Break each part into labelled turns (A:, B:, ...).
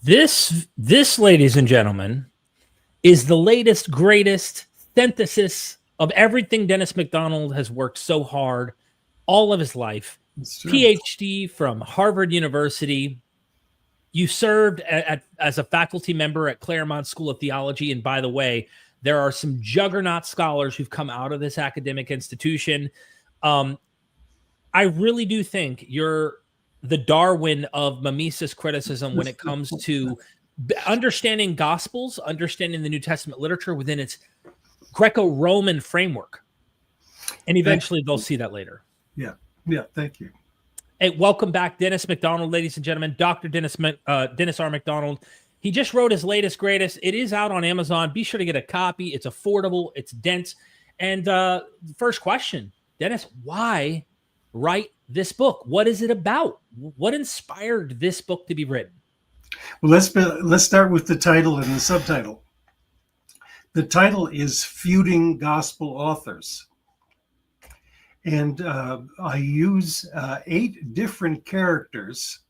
A: This, ladies and gentlemen, is the latest, greatest synthesis of everything Dennis MacDonald has worked so hard all of his life. PhD from Harvard University. You served as a faculty member at Claremont School of Theology. And by the way, there are some juggernaut scholars who've come out of this academic institution. I really do think you're the Darwin of mimesis criticism when it comes to understanding Gospels, understanding the New Testament literature within its Greco-Roman framework. And eventually they'll see that later.
B: Yeah, thank you.
A: Hey, welcome back, Dennis MacDonald, ladies and gentlemen. Dr. Dennis R. MacDonald. He just wrote his latest, greatest. It is out on Amazon. Be sure to get a copy. It's affordable. It's dense. And first question, Dennis, why write this book? What is it about? What inspired this book to be written?
B: Well, let's start with the title and the subtitle. The title is Feuding Gospel Authors. And I use 8 different characters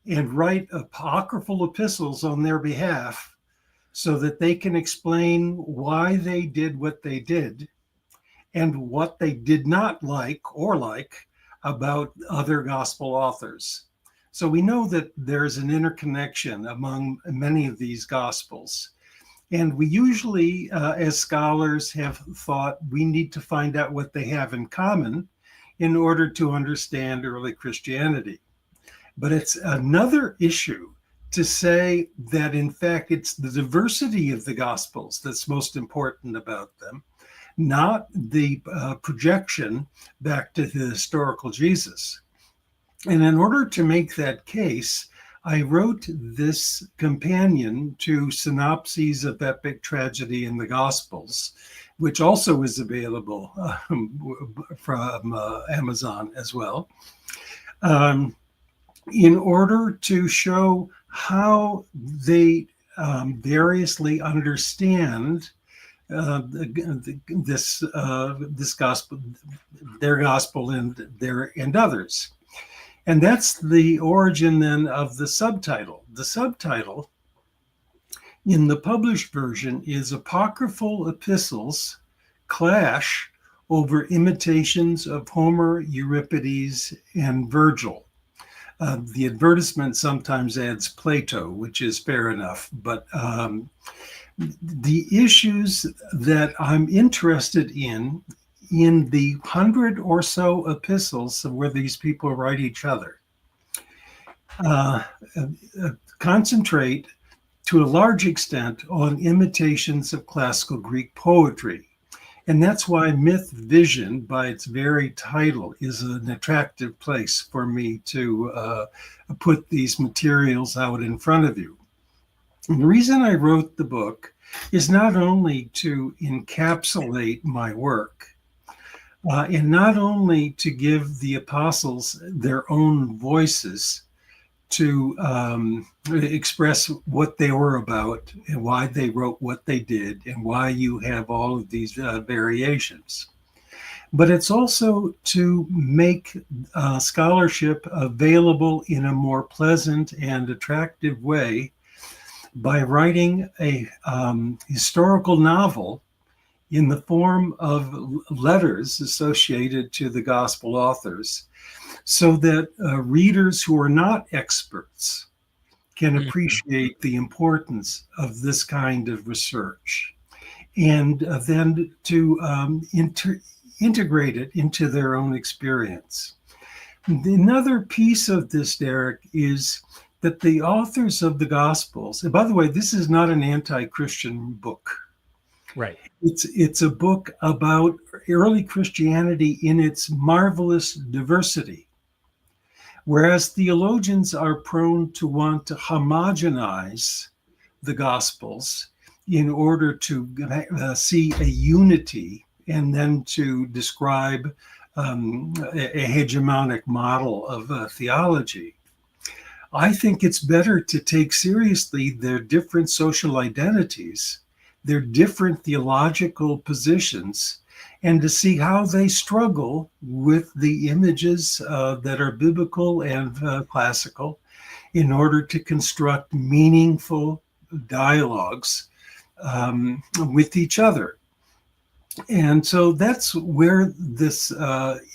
B: and write apocryphal epistles on their behalf so that they can explain why they did what they did and what they did not like about other gospel authors. So we know that there's an interconnection among many of these gospels. And we usually, as scholars, have thought we need to find out what they have in common in order to understand early Christianity. But it's another issue to say that, in fact, it's the diversity of the gospels that's most important about them, not the projection back to the historical Jesus. And in order to make that case, I wrote this companion to Synopses of Epic Tragedy in the Gospels, which also is available from Amazon as well, in order to show how they variously understand this gospel, their gospel, and others. And that's the origin then of the subtitle. The subtitle in the published version is Apocryphal Epistles Clash over Imitations of Homer, Euripides, and Vergil. The advertisement sometimes adds Plato, which is fair enough, but the issues that I'm interested in the 100 or so epistles where these people write each other, concentrate to a large extent on imitations of classical Greek poetry. And that's why MythVision, by its very title, is an attractive place for me to put these materials out in front of you. And the reason I wrote the book is not only to encapsulate my work, and not only to give the apostles their own voices to express what they were about and why they wrote what they did and why you have all of these variations. But it's also to make scholarship available in a more pleasant and attractive way by writing a historical novel in the form of letters associated to the gospel authors, so that readers who are not experts can appreciate the importance of this kind of research, and then to integrate it into their own experience. Another piece of this, Derek, is that the authors of the Gospels, and by the way, this is not an anti-Christian book.
A: Right.
B: It's a book about early Christianity in its marvelous diversity. Whereas theologians are prone to want to homogenize the Gospels in order to see a unity and then to describe a hegemonic model of theology, I think it's better to take seriously their different social identities, their different theological positions, and to see how they struggle with the images that are biblical and classical, in order to construct meaningful dialogues with each other. And so that's where this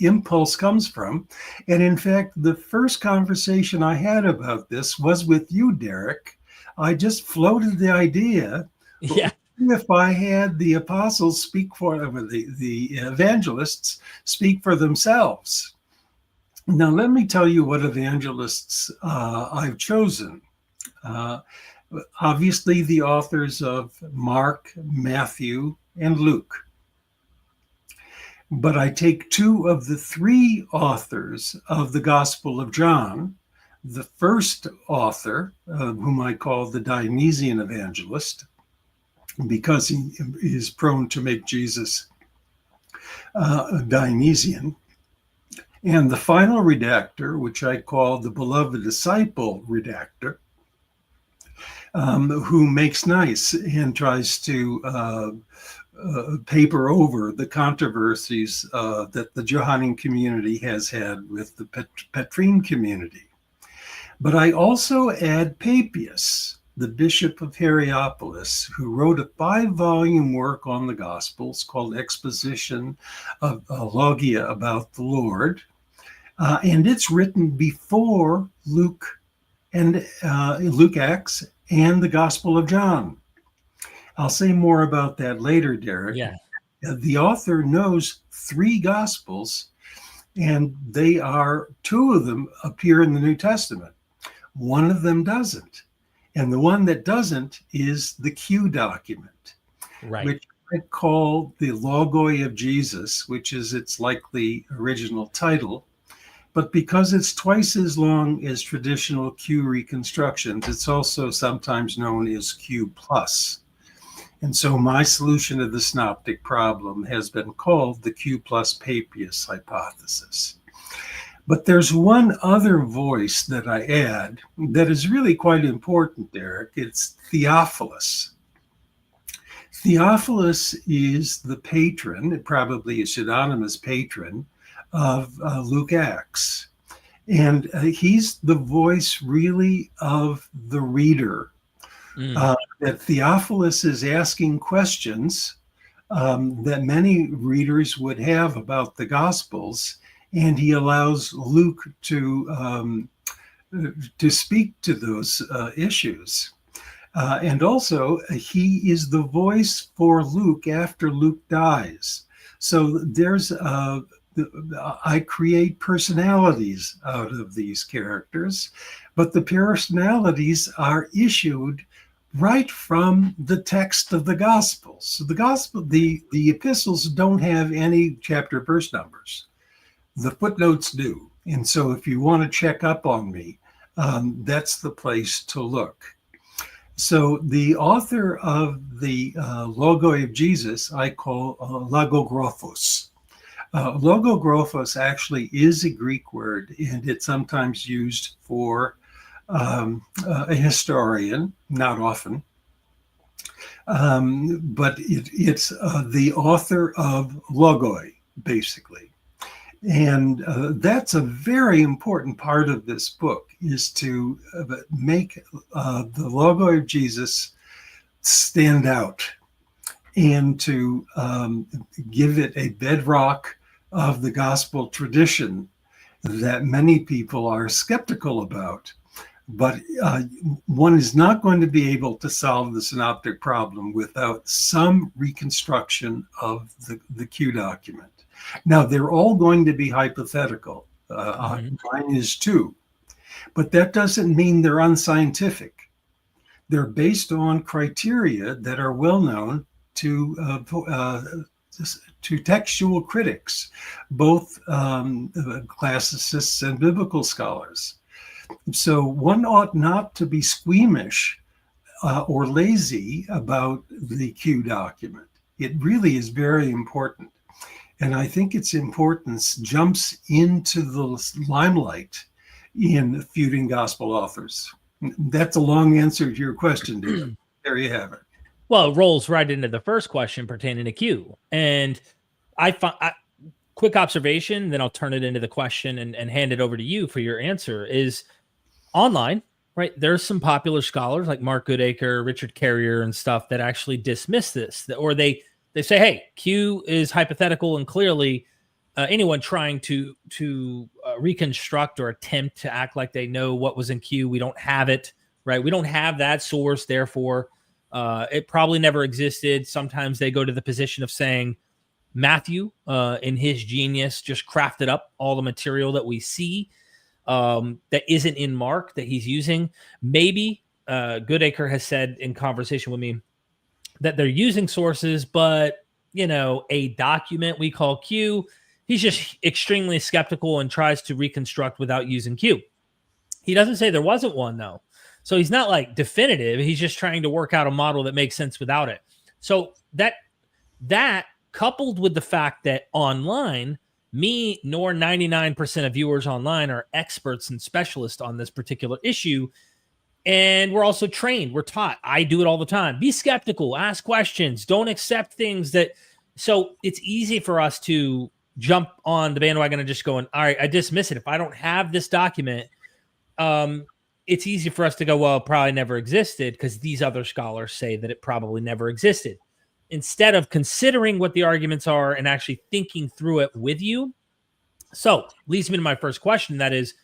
B: impulse comes from. And in fact, the first conversation I had about this was with you, Derek. I just floated the idea.
A: Yeah.
B: If I had the apostles speak for the evangelists speak for themselves. Now, let me tell you what evangelists I've chosen. Obviously, the authors of Mark, Matthew, and Luke. But I take two of the three authors of the Gospel of John. The first author, whom I call the Dionysian evangelist, because he is prone to make Jesus Dionysian. And the final redactor, which I call the beloved disciple redactor, who makes nice and tries to paper over the controversies that the Johannine community has had with the Petrine community. But I also add Papias, the Bishop of Hierapolis, who wrote a 5-volume work on the Gospels called Exposition of Logia about the Lord. And it's written before Luke and Luke Acts and the Gospel of John. I'll say more about that later, Derek.
A: Yeah.
B: The author knows 3 Gospels, and they are 2 of them appear in the New Testament. One of them doesn't. And the one that doesn't is the Q document,
A: Right.
B: which I call the Logoi of Jesus, which is its likely original title. But because it's twice as long as traditional Q reconstructions, it's also sometimes known as Q plus. And so my solution to the synoptic problem has been called the Q plus Papias hypothesis. But there's one other voice that I add that is really quite important, Derek. It's Theophilus. Theophilus is the patron, probably a pseudonymous patron, of Luke Acts. And he's the voice really of the reader. That Theophilus is asking questions that many readers would have about the Gospels, and he allows Luke to speak to those issues. And also, he is the voice for Luke after Luke dies. So there's I create personalities out of these characters, but the personalities are issued right from the text of the Gospels. So the epistles don't have any chapter verse numbers. The footnotes do. And so if you want to check up on me, that's the place to look. So the author of the Logoi of Jesus, I call Logographos. Logographos actually is a Greek word, and it's sometimes used for a historian, not often, but it's the author of Logoi, basically. And that's a very important part of this book, is to make the Logoi of Jesus stand out and to give it a bedrock of the gospel tradition that many people are skeptical about. But one is not going to be able to solve the synoptic problem without some reconstruction of the Q document. Now, they're all going to be hypothetical. Mine is too. But that doesn't mean they're unscientific. They're based on criteria that are well known to textual critics, both classicists and biblical scholars. So one ought not to be squeamish or lazy about the Q document. It really is very important. And I think its importance jumps into the limelight in Feuding Gospel Authors. That's a long answer to your question, David. There you have it.
A: Well, it rolls right into the first question pertaining to Q. And quick observation, then I'll turn it into the question and hand it over to you for your answer, is online. right? There's some popular scholars like Mark Goodacre, Richard Carrier, and stuff that actually dismiss this, or they say, hey, Q is hypothetical, and clearly anyone trying to reconstruct or attempt to act like they know what was in Q, we don't have it, right? We don't have that source, therefore it probably never existed. Sometimes they go to the position of saying Matthew, in his genius, just crafted up all the material that we see that isn't in Mark that he's using. Maybe Goodacre has said in conversation with me that they're using sources, but a document we call Q, he's just extremely skeptical and tries to reconstruct without using Q. He doesn't say there wasn't one, though. So he's not like definitive. He's just trying to work out a model that makes sense without it. So that coupled with the fact that online, me nor 99% of viewers online are experts and specialists on this particular issue. And we're also trained. We're taught. I do it all the time. Be skeptical. Ask questions. Don't accept things that... So it's easy for us to jump on the bandwagon and just going, all right, I dismiss it. If I don't have this document, it's easy for us to go, well, it probably never existed because these other scholars say that it probably never existed. Instead of considering what the arguments are and actually thinking through it with you. So leads me to my first question. That is,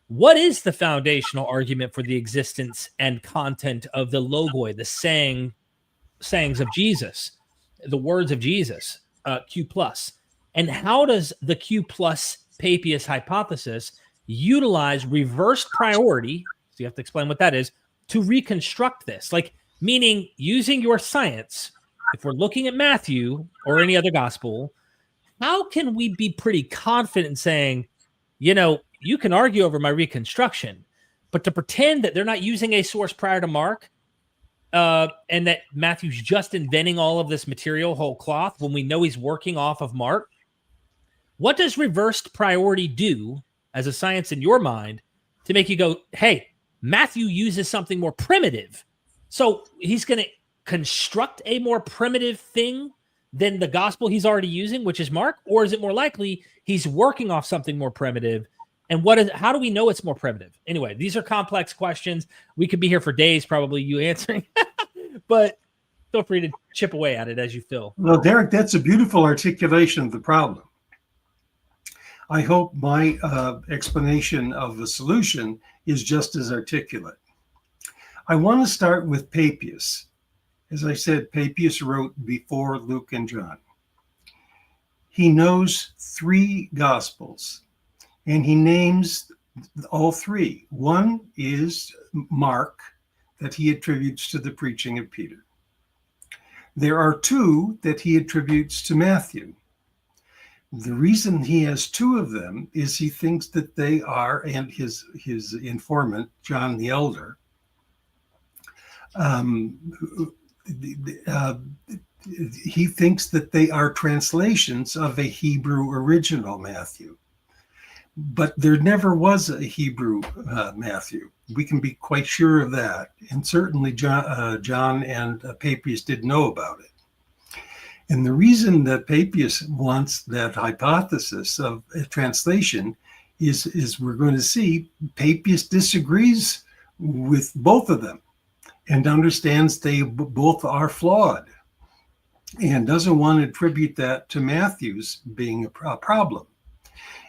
A: what is the foundational argument for the existence and content of the logoi, the sayings of Jesus, the words of Jesus, Q plus? And how does the Q plus Papias hypothesis utilize reversed priority, so you have to explain what that is, to reconstruct this? Like, meaning using your science, if we're looking at Matthew or any other gospel, how can we be pretty confident in saying, you can argue over my reconstruction, but to pretend that they're not using a source prior to Mark, and that Matthew's just inventing all of this material whole cloth when we know he's working off of Mark? What does reversed priority do as a science in your mind to make you go, hey, Matthew uses something more primitive, so he's going to construct a more primitive thing than the gospel he's already using, which is Mark? Or is it more likely he's working off something more primitive? And how do we know it's more primitive? Anyway, these are complex questions. We could be here for days, probably you answering, but feel free to chip away at it as you feel.
B: Well, Derek, that's a beautiful articulation of the problem. I hope my explanation of the solution is just as articulate. I want to start with Papias. As I said, Papias wrote before Luke and John. He knows 3 gospels, and he names all 3. One is Mark, that he attributes to the preaching of Peter. There are 2 that he attributes to Matthew. The reason he has 2 of them is he thinks that they are, and his informant, John the Elder, he thinks that they are translations of a Hebrew original Matthew. But there never was a Hebrew Matthew. We can be quite sure of that. And certainly John and Papias did know about it. And the reason that Papias wants that hypothesis of a translation is we're going to see Papias disagrees with both of them and understands they both are flawed and doesn't want to attribute that to Matthew's being a problem.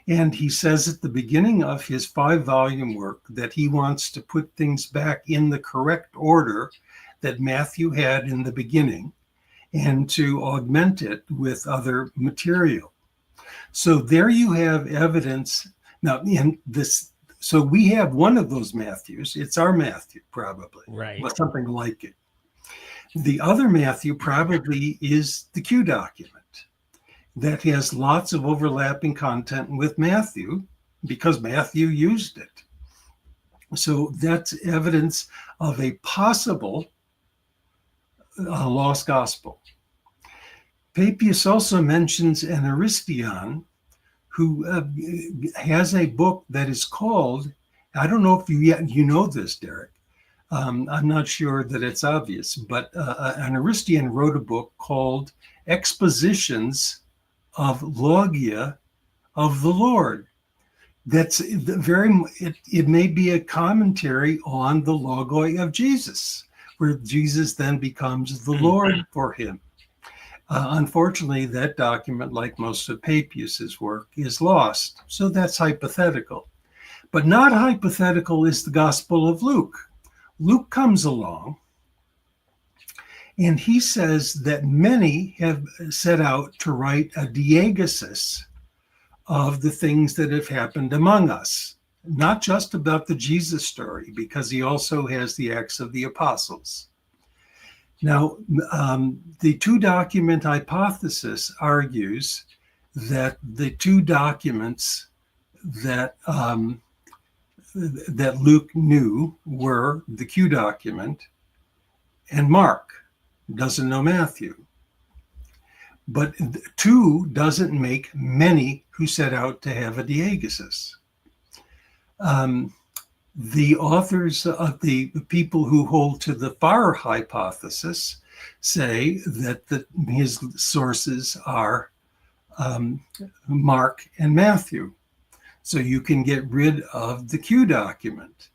B: And he says at the beginning of his 5-volume work that he wants to put things back in the correct order that Matthew had in the beginning and to augment it with other material. So there you have evidence. Now, in this, so we have one of those Matthews. It's our Matthew, probably.
A: Right.
B: Or something like it. The other Matthew probably is the Q document that has lots of overlapping content with Matthew because Matthew used it. So that's evidence of a possible lost gospel. Papias also mentions an Aristion who has a book that is called, I don't know if you know this, Derek. I'm not sure that it's obvious, but an Aristion wrote a book called Expositions of Logia of the Lord. It may be a commentary on the logoi of Jesus, where Jesus then becomes the Lord for him. Unfortunately, that document, like most of Papias's work, is lost. So that's hypothetical. But not hypothetical is the Gospel of Luke. Luke comes along, and he says that many have set out to write a diegesis of the things that have happened among us, not just about the Jesus story, because he also has the Acts of the Apostles. Now, the two-document hypothesis argues that the two documents that Luke knew were the Q document and Mark. Doesn't know Matthew. But two doesn't make many who set out to have a diegesis. The authors of the people who hold to the far hypothesis say that his sources are Mark and Matthew. So you can get rid of the Q document.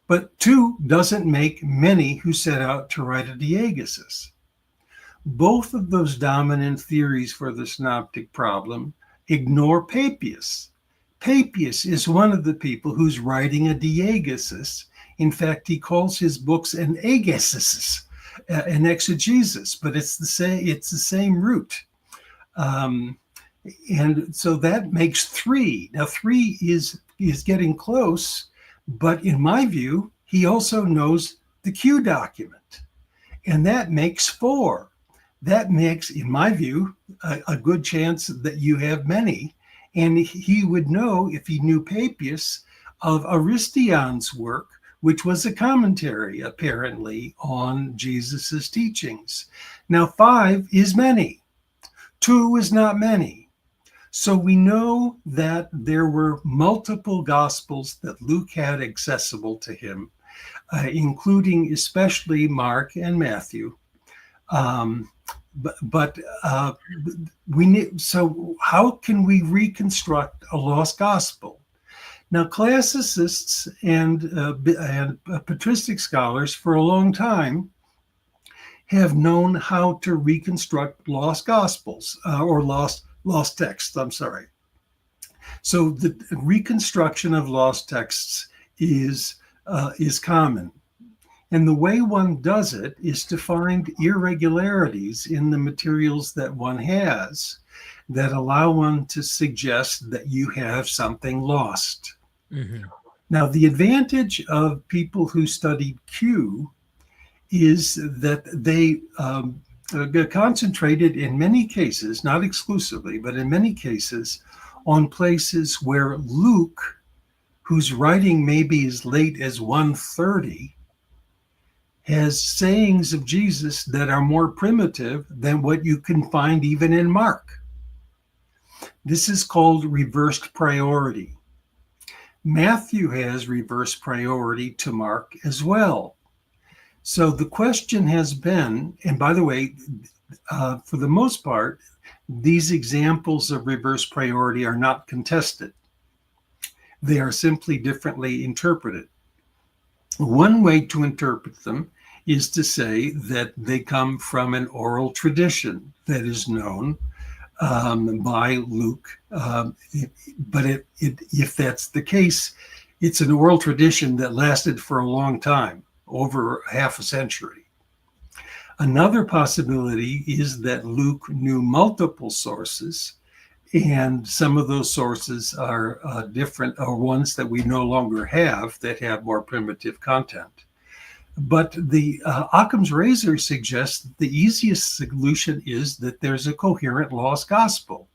B: But two doesn't make many who set out to write a diegesis. Both of those dominant theories for the synoptic problem ignore Papias. Papias is one of the people who's writing a diegesis. In fact, he calls his books an agesis, an exegesis, but it's the same root. And so that makes three. Now, three is getting close, but in my view, he also knows the Q document, and that makes four. That makes, in my view, a good chance that you have many. And he would know, if he knew Papias, of Aristion's work, which was a commentary, apparently, on Jesus's teachings. Now, five is many. Two is not many. So we know that there were multiple Gospels that Luke had accessible to him, including especially Mark and Matthew. We need. So how can we reconstruct a lost gospel? Now, classicists and patristic scholars for a long time have known how to reconstruct lost gospels or lost texts. I'm sorry. So the reconstruction of lost texts is common. And the way one does it is to find irregularities in the materials that one has that allow one to suggest that you have something lost. Mm-hmm. Now, the advantage of people who studied Q is that they concentrated in many cases, not exclusively, but in many cases, on places where Luke, whose writing may be as late as 130, has sayings of Jesus that are more primitive than what you can find even in Mark. This is called reversed priority. Matthew has reversed priority to Mark as well. So the question has been, and by the way, for the most part, these examples of reverse priority are not contested. They are simply differently interpreted. One way to interpret them is to say that they come from an oral tradition that is known by Luke. But if that's the case, it's an oral tradition that lasted for a long time, over half a century. Another possibility is that Luke knew multiple sources, and some of those sources are different, or ones that we no longer have that have more primitive content. But the Occam's razor suggests that the easiest solution is that there's a coherent lost gospel.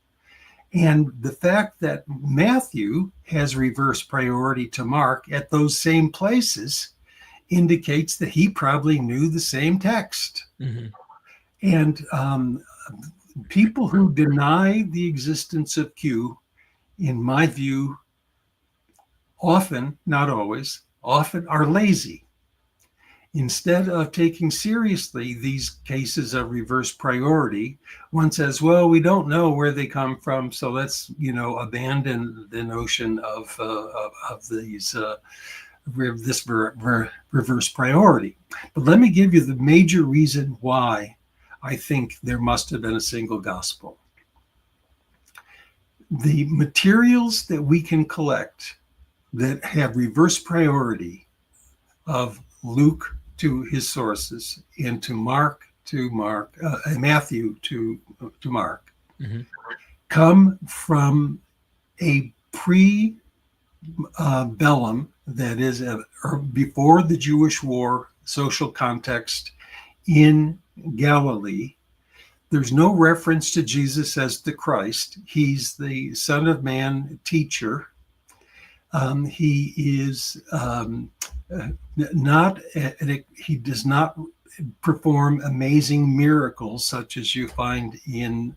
B: And the fact that Matthew has reverse priority to Mark at those same places indicates that he probably knew the same text. Mm-hmm. And people who deny the existence of Q, in my view, often, not always, often are lazy. Instead of taking seriously these cases of reverse priority, one says, well, we don't know where they come from, so let's, abandon the notion of these this reverse priority. But let me give you the major reason why I think there must have been a single gospel. The materials that we can collect that have reverse priority of Luke to his sources and to Matthew to Mark, come from a pre-bellum, that is, before the Jewish war social context in Galilee. There's no reference to Jesus as the Christ. He's the Son of Man teacher. He is he does not perform amazing miracles such as you find in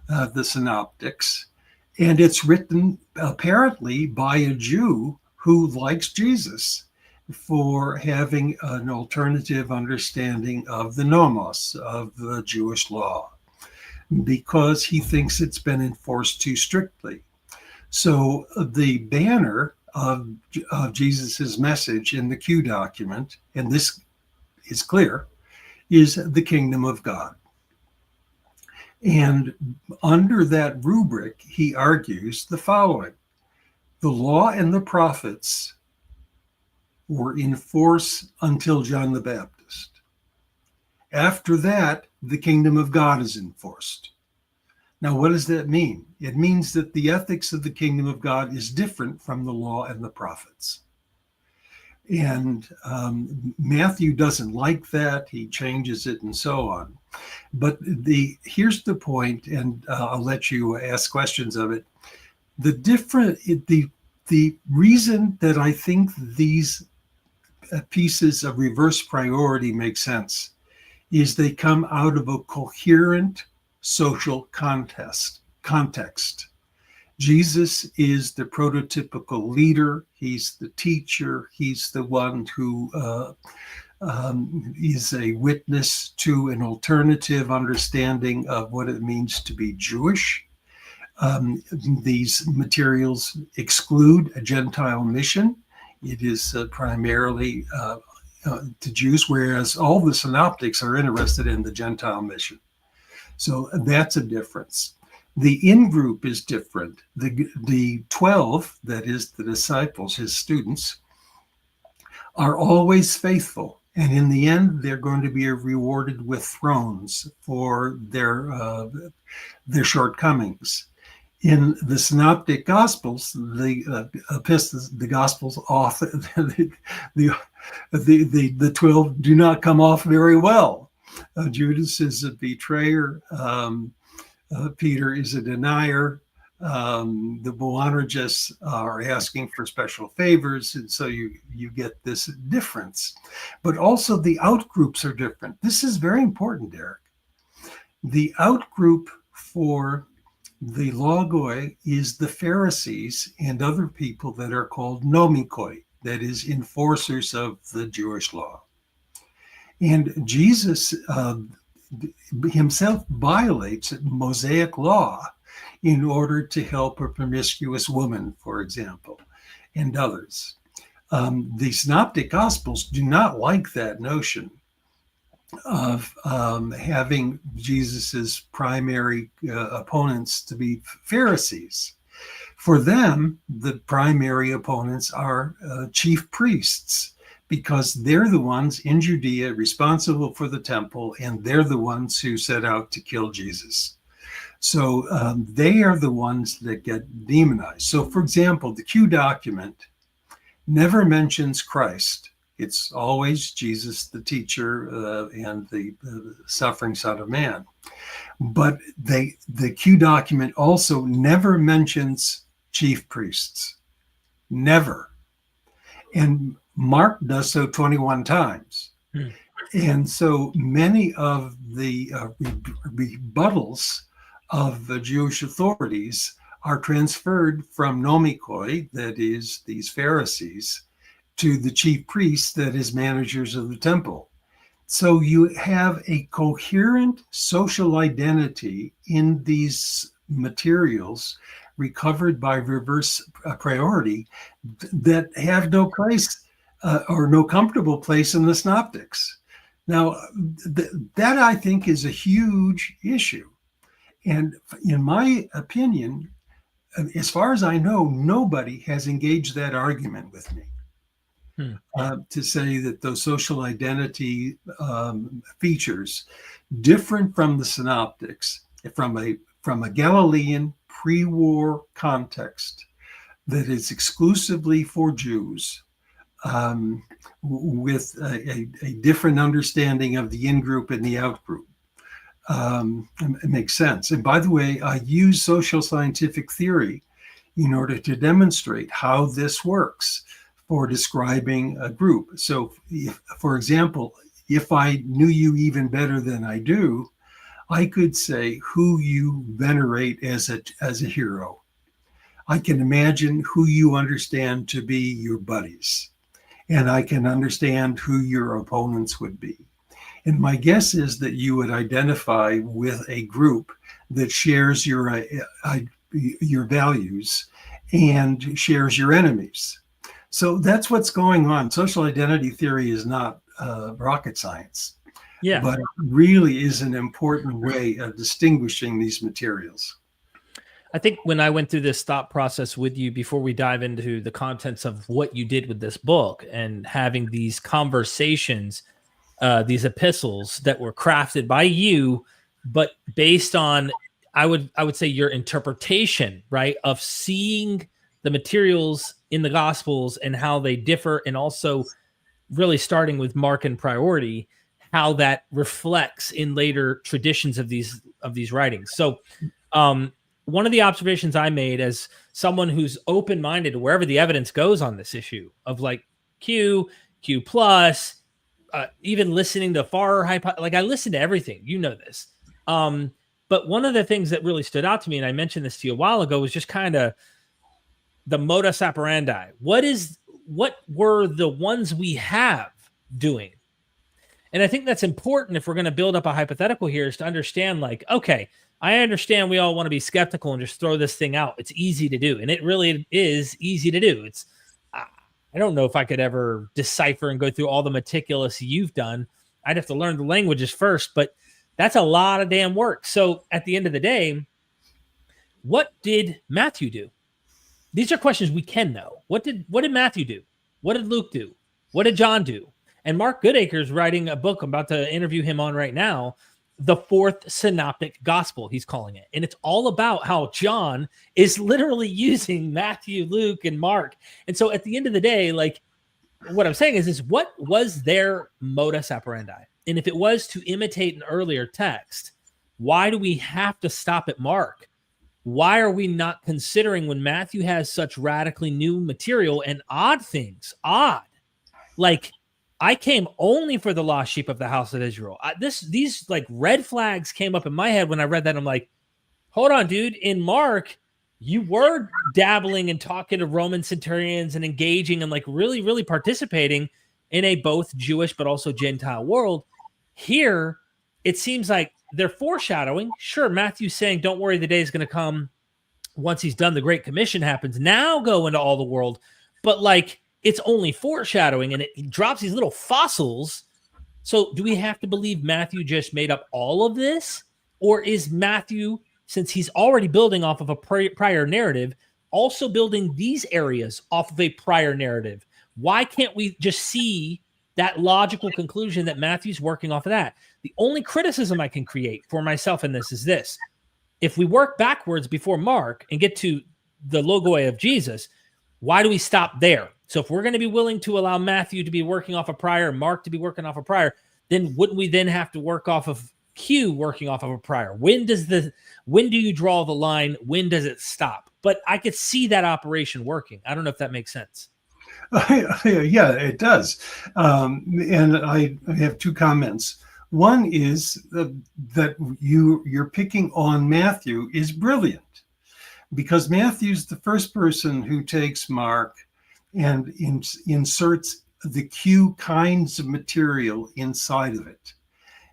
B: the synoptics. And it's written apparently by a Jew who likes Jesus for having an alternative understanding of the nomos, of the Jewish law, because he thinks it's been enforced too strictly. So the banner of Jesus's message in the Q document, and this is clear, is the kingdom of God. And under that rubric, he argues the following: the law and the prophets were in force until John the Baptist. After that, the kingdom of God is enforced. Now, what does that mean? It means that the ethics of the kingdom of God is different from the law and the prophets. And Matthew doesn't like that. He changes it and so on. But here's the point, and I'll let you ask questions of it. The reason that I think these pieces of reverse priority make sense is they come out of a coherent social context. Jesus is the prototypical leader. He's the teacher. He's the one who is a witness to an alternative understanding of what it means to be Jewish. These materials exclude a Gentile mission. It is primarily to Jews, whereas all the synoptics are interested in the Gentile mission. So that's a difference. The in-group is different. The 12, that is the disciples, his students, are always faithful. And in the end, they're going to be rewarded with thrones for their shortcomings. In the synoptic gospels, the epistles, the gospels off, the 12 do not come off very well. Judas is a betrayer. Peter is a denier. The Boanerges are asking for special favors, and so you get this difference. But also the outgroups are different. This is very important, Derek. The outgroup for the logoi is the Pharisees and other people that are called nomikoi, that is, enforcers of the Jewish law. And Jesus himself violates Mosaic law in order to help a promiscuous woman, for example, and others. The Synoptic Gospels do not like that notion of having Jesus's primary opponents to be Pharisees. For them, the primary opponents are chief priests, because they're the ones in Judea responsible for the temple, and they're the ones who set out to kill Jesus. So they are the ones that get demonized. So, for example, the Q document never mentions Christ. It's always Jesus, the teacher, and the suffering Son of Man. But the Q document also never mentions chief priests. Never. And Mark does so 21 times. And so many of the rebuttals of the Jewish authorities are transferred from nomikoi, that is, these Pharisees, to the chief priests, that is, managers of the temple. So you have a coherent social identity in these materials recovered by reverse priority that have no place or no comfortable place in the synoptics. Now, that I think is a huge issue. And in my opinion, as far as I know, nobody has engaged that argument with me. To say that those social identity features, different from the synoptics, from a Galilean pre-war context that is exclusively for Jews, with a different understanding of the in-group and the out-group. It makes sense. And by the way, I use social scientific theory in order to demonstrate how this works for describing a group. So, for example, if I knew you even better than I do, I could say who you venerate as a hero. I can imagine who you understand to be your buddies, and I can understand who your opponents would be. And my guess is that you would identify with a group that shares your values and shares your enemies. So that's what's going on. Social identity theory is not rocket science, but it really is an important way of distinguishing these materials.
A: I think when I went through this thought process with you before we dive into the contents of what you did with this book and having these conversations, these epistles that were crafted by you, but based on, I would say, your interpretation, right, of seeing the materials in the Gospels and how they differ, and also really starting with Mark and priority, how that reflects in later traditions of these writings. So one of the observations I made as someone who's open-minded to wherever the evidence goes on this issue of like Q plus, even listening to like I listen to everything, you know this. But one of the things that really stood out to me, and I mentioned this to you a while ago, was just kind of the modus operandi. What were the ones we have doing? And I think that's important if we're going to build up a hypothetical here, is to understand, like, okay, I understand we all want to be skeptical and just throw this thing out. It's easy to do. And it really is easy to do. I don't know if I could ever decipher and go through all the meticulous you've done. I'd have to learn the languages first, but that's a lot of damn work. So at the end of the day, what did Matthew do? These are questions we can know. What did Matthew do? What did Luke do? What did John do? And Mark Goodacre's writing a book. I'm about to interview him on right now, The Fourth Synoptic Gospel, he's calling it. And it's all about how John is literally using Matthew, Luke, and Mark. And so at the end of the day, like, what I'm saying is what was their modus operandi? And if it was to imitate an earlier text, why do we have to stop at Mark? Why are we not considering, when Matthew has such radically new material and odd things, like, I came only for the lost sheep of the house of Israel. These like red flags came up in my head when I read that. I'm like, hold on, dude. In Mark, you were dabbling and talking to Roman centurions and engaging and like really, really participating in a both Jewish but also Gentile world. Here, it seems like they're foreshadowing. Sure, Matthew's saying, don't worry, the day is going to come once he's done, the Great Commission happens. Now go into all the world. But like, it's only foreshadowing, and it drops these little fossils. So do we have to believe Matthew just made up all of this? Or is Matthew, since he's already building off of a prior narrative, also building these areas off of a prior narrative? Why can't we just see that logical conclusion that Matthew's working off of that? The only criticism I can create for myself in this is this. If we work backwards before Mark and get to the logoi of Jesus, why do we stop there? So if we're going to be willing to allow Matthew to be working off a prior, Mark to be working off a prior, then wouldn't we then have to work off of Q working off of a prior? When do you draw the line? When does it stop? But I could see that operation working. I don't know if that makes sense.
B: Yeah, it does. And I have two comments. One is that you're picking on Matthew is brilliant, because Matthew's the first person who takes Mark and inserts the Q kinds of material inside of it.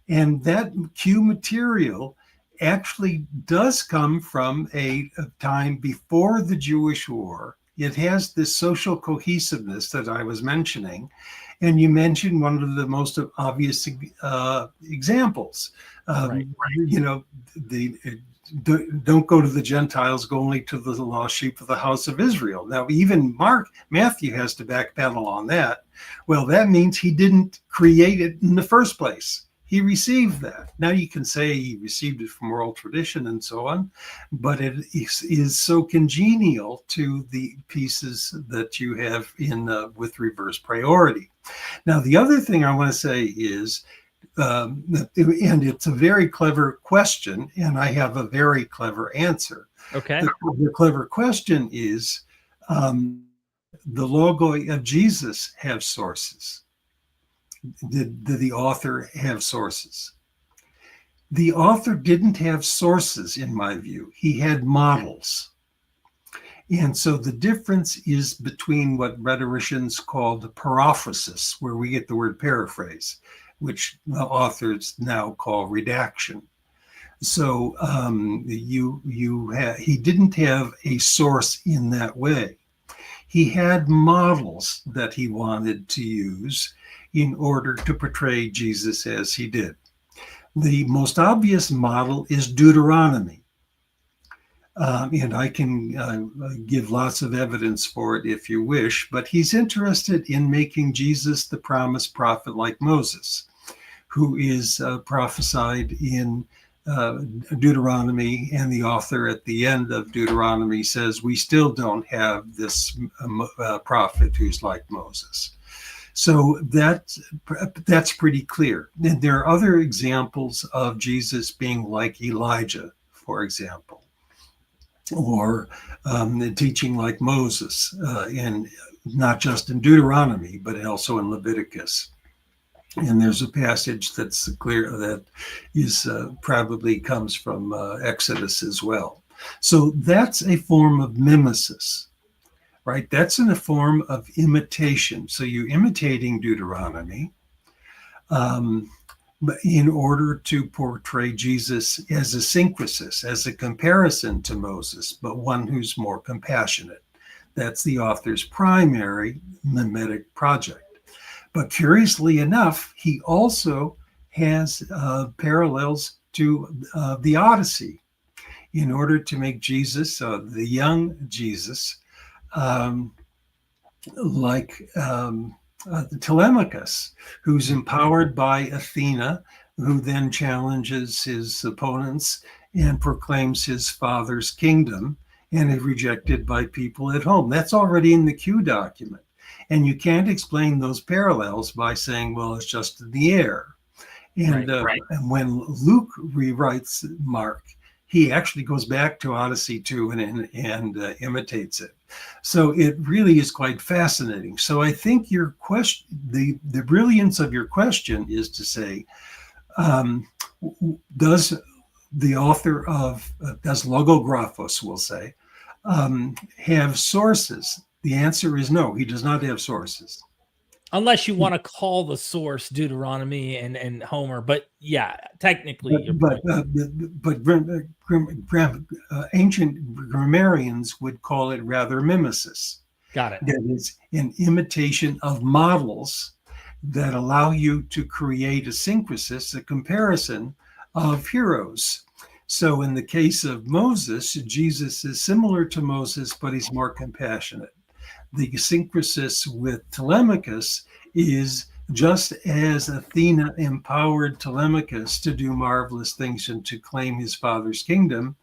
B: And that Q material actually does come from a time before the Jewish War. It has this social cohesiveness that I was mentioning. And you mentioned one of the most obvious examples.
A: Right.
B: You know, don't go to the Gentiles, go only to the lost sheep of the house of Israel. Now, even Matthew has to backpedal on that. Well, that means he didn't create it in the first place. He received that. Now you can say he received it from oral tradition and so on, but it is so congenial to the pieces that you have in with reverse priority. Now, the other thing I want to say is, and it's a very clever question, and I have a very clever answer.
A: Okay.
B: The clever question is, the Logoi of Jesus have sources? Did the author have sources? The author didn't have sources, in my view. He had models. And so the difference is between what rhetoricians call the paraphrasis, where we get the word paraphrase, which the authors now call redaction. So he didn't have a source in that way. He had models that he wanted to use in order to portray Jesus as he did. The most obvious model is Deuteronomy. And I can give lots of evidence for it if you wish, but he's interested in making Jesus the promised prophet like Moses, who is prophesied in Deuteronomy, and the author at the end of Deuteronomy says, we still don't have this prophet who's like Moses. So that's pretty clear. And there are other examples of Jesus being like Elijah, for example, or teaching like Moses, and not just in Deuteronomy, but also in Leviticus. And there's a passage that's clear that is probably comes from Exodus as well. So that's a form of mimesis, right? That's in a form of imitation. So you're imitating Deuteronomy in order to portray Jesus as a syncresis, as a comparison to Moses, but one who's more compassionate. That's the author's primary mimetic project. But curiously enough, he also has parallels to the Odyssey in order to make Jesus, the young Jesus, like Telemachus, who's empowered by Athena, who then challenges his opponents and proclaims his father's kingdom, and is rejected by people at home. That's already in the Q document. And you can't explain those parallels by saying, well, it's just in the air. And, and when Luke rewrites Mark, he actually goes back to Odyssey 2 and imitates it. So it really is quite fascinating. So I think your question, the brilliance of your question is to say, does the author of, does Logographos, we'll say, have sources? The answer is no, he does not have sources.
A: Unless you want to call the source Deuteronomy and Homer, but yeah, technically.
B: But ancient grammarians would call it rather mimesis.
A: Got it.
B: That is an imitation of models that allow you to create a syncresis, a comparison of heroes. So in the case of Moses, Jesus is similar to Moses, but he's more compassionate. The syncresis with Telemachus is just as Athena empowered Telemachus to do marvelous things and to claim his father's kingdom,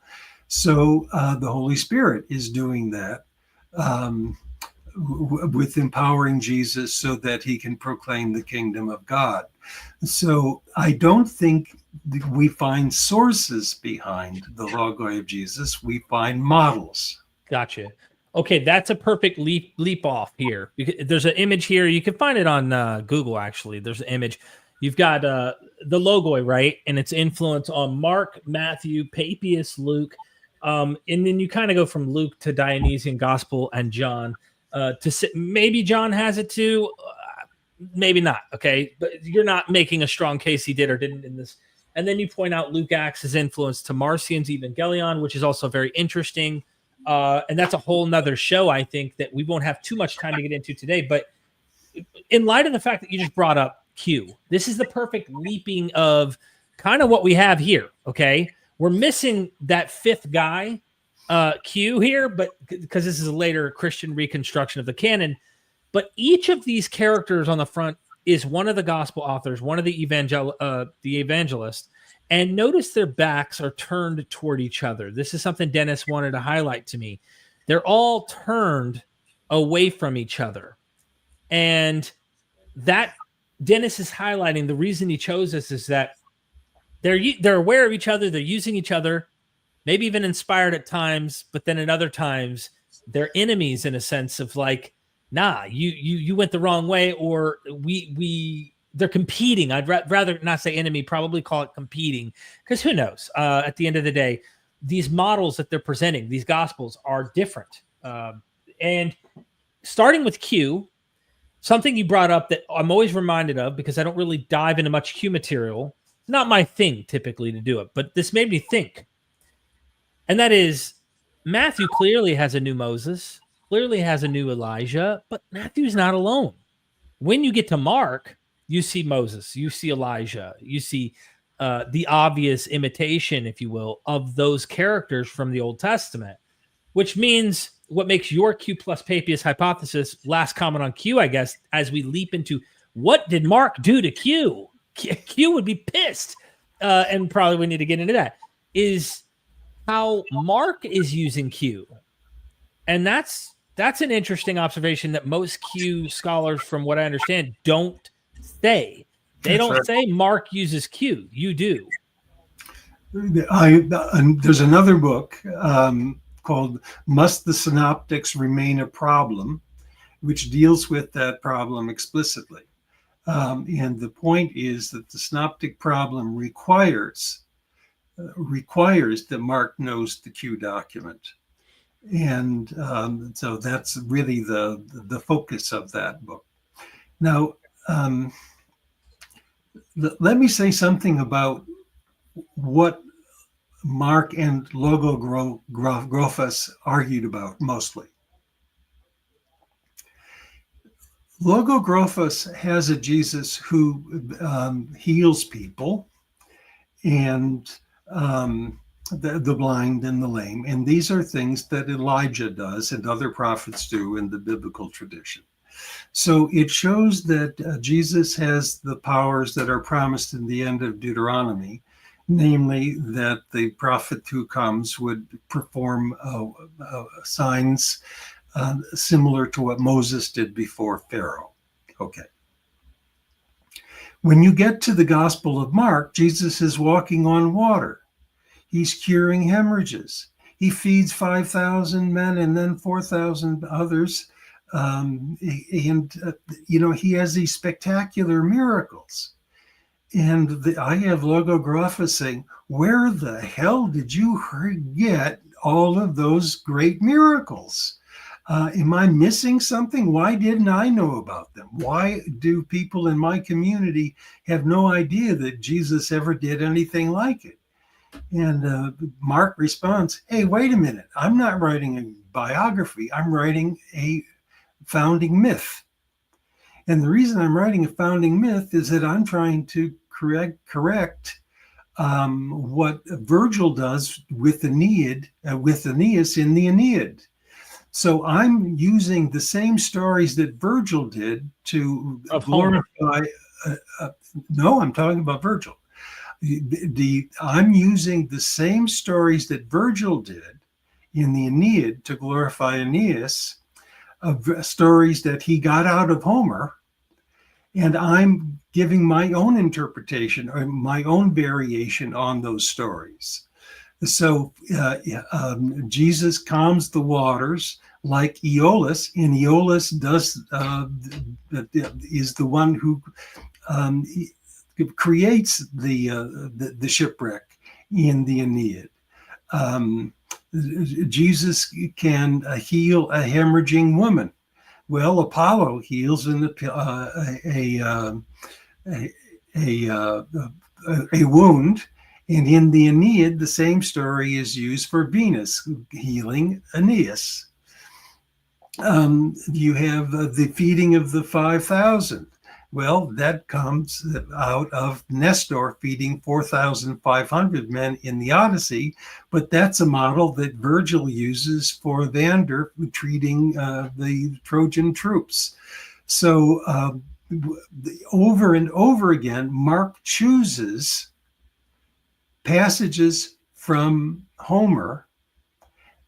B: so the Holy Spirit is doing that with empowering Jesus so that he can proclaim the kingdom of God. So I don't think we find sources behind the Logoi of Jesus. We find models.
A: Gotcha. Okay, that's a perfect leap off here. There's an image here. You can find it on Google, actually. There's an image. You've got the Logoi, right? And its influence on Mark, Matthew, Papias, Luke. And then you kind of go from Luke to Dionysian Gospel and John. Maybe John has it too. Maybe not. Okay. But you're not making a strong case he did or didn't in this. And then you point out Luke Acts' influence to Marcion's Evangelion, which is also very interesting. And that's a whole nother show, I think, that we won't have too much time to get into today. But in light of the fact that you just brought up Q, this is the perfect leaping of kind of what we have here. Okay. We're missing that fifth guy, Q here, but because this is a later Christian reconstruction of the canon. But each of these characters on the front is one of the gospel authors, one of the evangelists. And notice their backs are turned toward each other. This is something Dennis wanted to highlight to me. They're all turned away from each other. And that Dennis is highlighting, the reason he chose this is that they're aware of each other. They're using each other, maybe even inspired at times, but then at other times they're enemies in a sense of like, nah, you went the wrong way, or they're competing. I'd rather not say enemy, probably call it competing, because who knows? At the end of the day, these models that they're presenting, these gospels are different. And starting with Q, something you brought up that I'm always reminded of because I don't really dive into much Q material. It's not my thing typically to do it, but this made me think. And that is, Matthew clearly has a new Moses, clearly has a new Elijah, but Matthew's not alone. When you get to Mark, you see Moses, you see Elijah, you see the obvious imitation, if you will, of those characters from the Old Testament, which means what makes your Q plus Papias hypothesis, last comment on Q, I guess, as we leap into what did Mark do to Q? Q would be pissed, and probably we need to get into that, is how Mark is using Q. And that's an interesting observation that most Q scholars, from what I understand, don't say. They don't say Mark uses Q. You do.
B: There's another book called Must the Synoptics Remain a Problem, which deals with that problem explicitly. And the point is that the synoptic problem requires that Mark knows the Q document. And so that's really the focus of that book. Now, let me say something about what Mark and Logographus argued about mostly. Logographus has a Jesus who heals people and the blind and the lame. And these are things that Elijah does and other prophets do in the biblical tradition. So it shows that Jesus has the powers that are promised in the end of Deuteronomy, namely that the prophet who comes would perform signs similar to what Moses did before Pharaoh. Okay. When you get to the Gospel of Mark, Jesus is walking on water. He's curing hemorrhages. He feeds 5,000 men and then 4,000 others. He has these spectacular miracles. And I have Logographus saying, where the hell did you get all of those great miracles? Am I missing something? Why didn't I know about them? Why do people in my community have no idea that Jesus ever did anything like it? And Mark responds, hey, wait a minute. I'm not writing a biography. I'm writing a founding myth. And the reason I'm writing a founding myth is that I'm trying to correct what Vergil does with Aeneid, with Aeneas in the Aeneid. So I'm using the same stories that Vergil did to glorify. No, I'm talking about Vergil. I'm using the same stories that Vergil did in the Aeneid to glorify Aeneas, stories that he got out of Homer, and I'm giving my own interpretation or my own variation on those stories. So Jesus calms the waters like Aeolus, and Aeolus is the one who creates the shipwreck in the Aeneid. Jesus can heal a hemorrhaging woman. Well, Apollo heals a wound, and in the Aeneid, the same story is used for Venus healing Aeneas. You have the feeding of the 5,000. Well, that comes out of Nestor feeding 4,500 men in the Odyssey, but that's a model that Vergil uses for Evander treating the Trojan troops. So over and over again, Mark chooses passages from Homer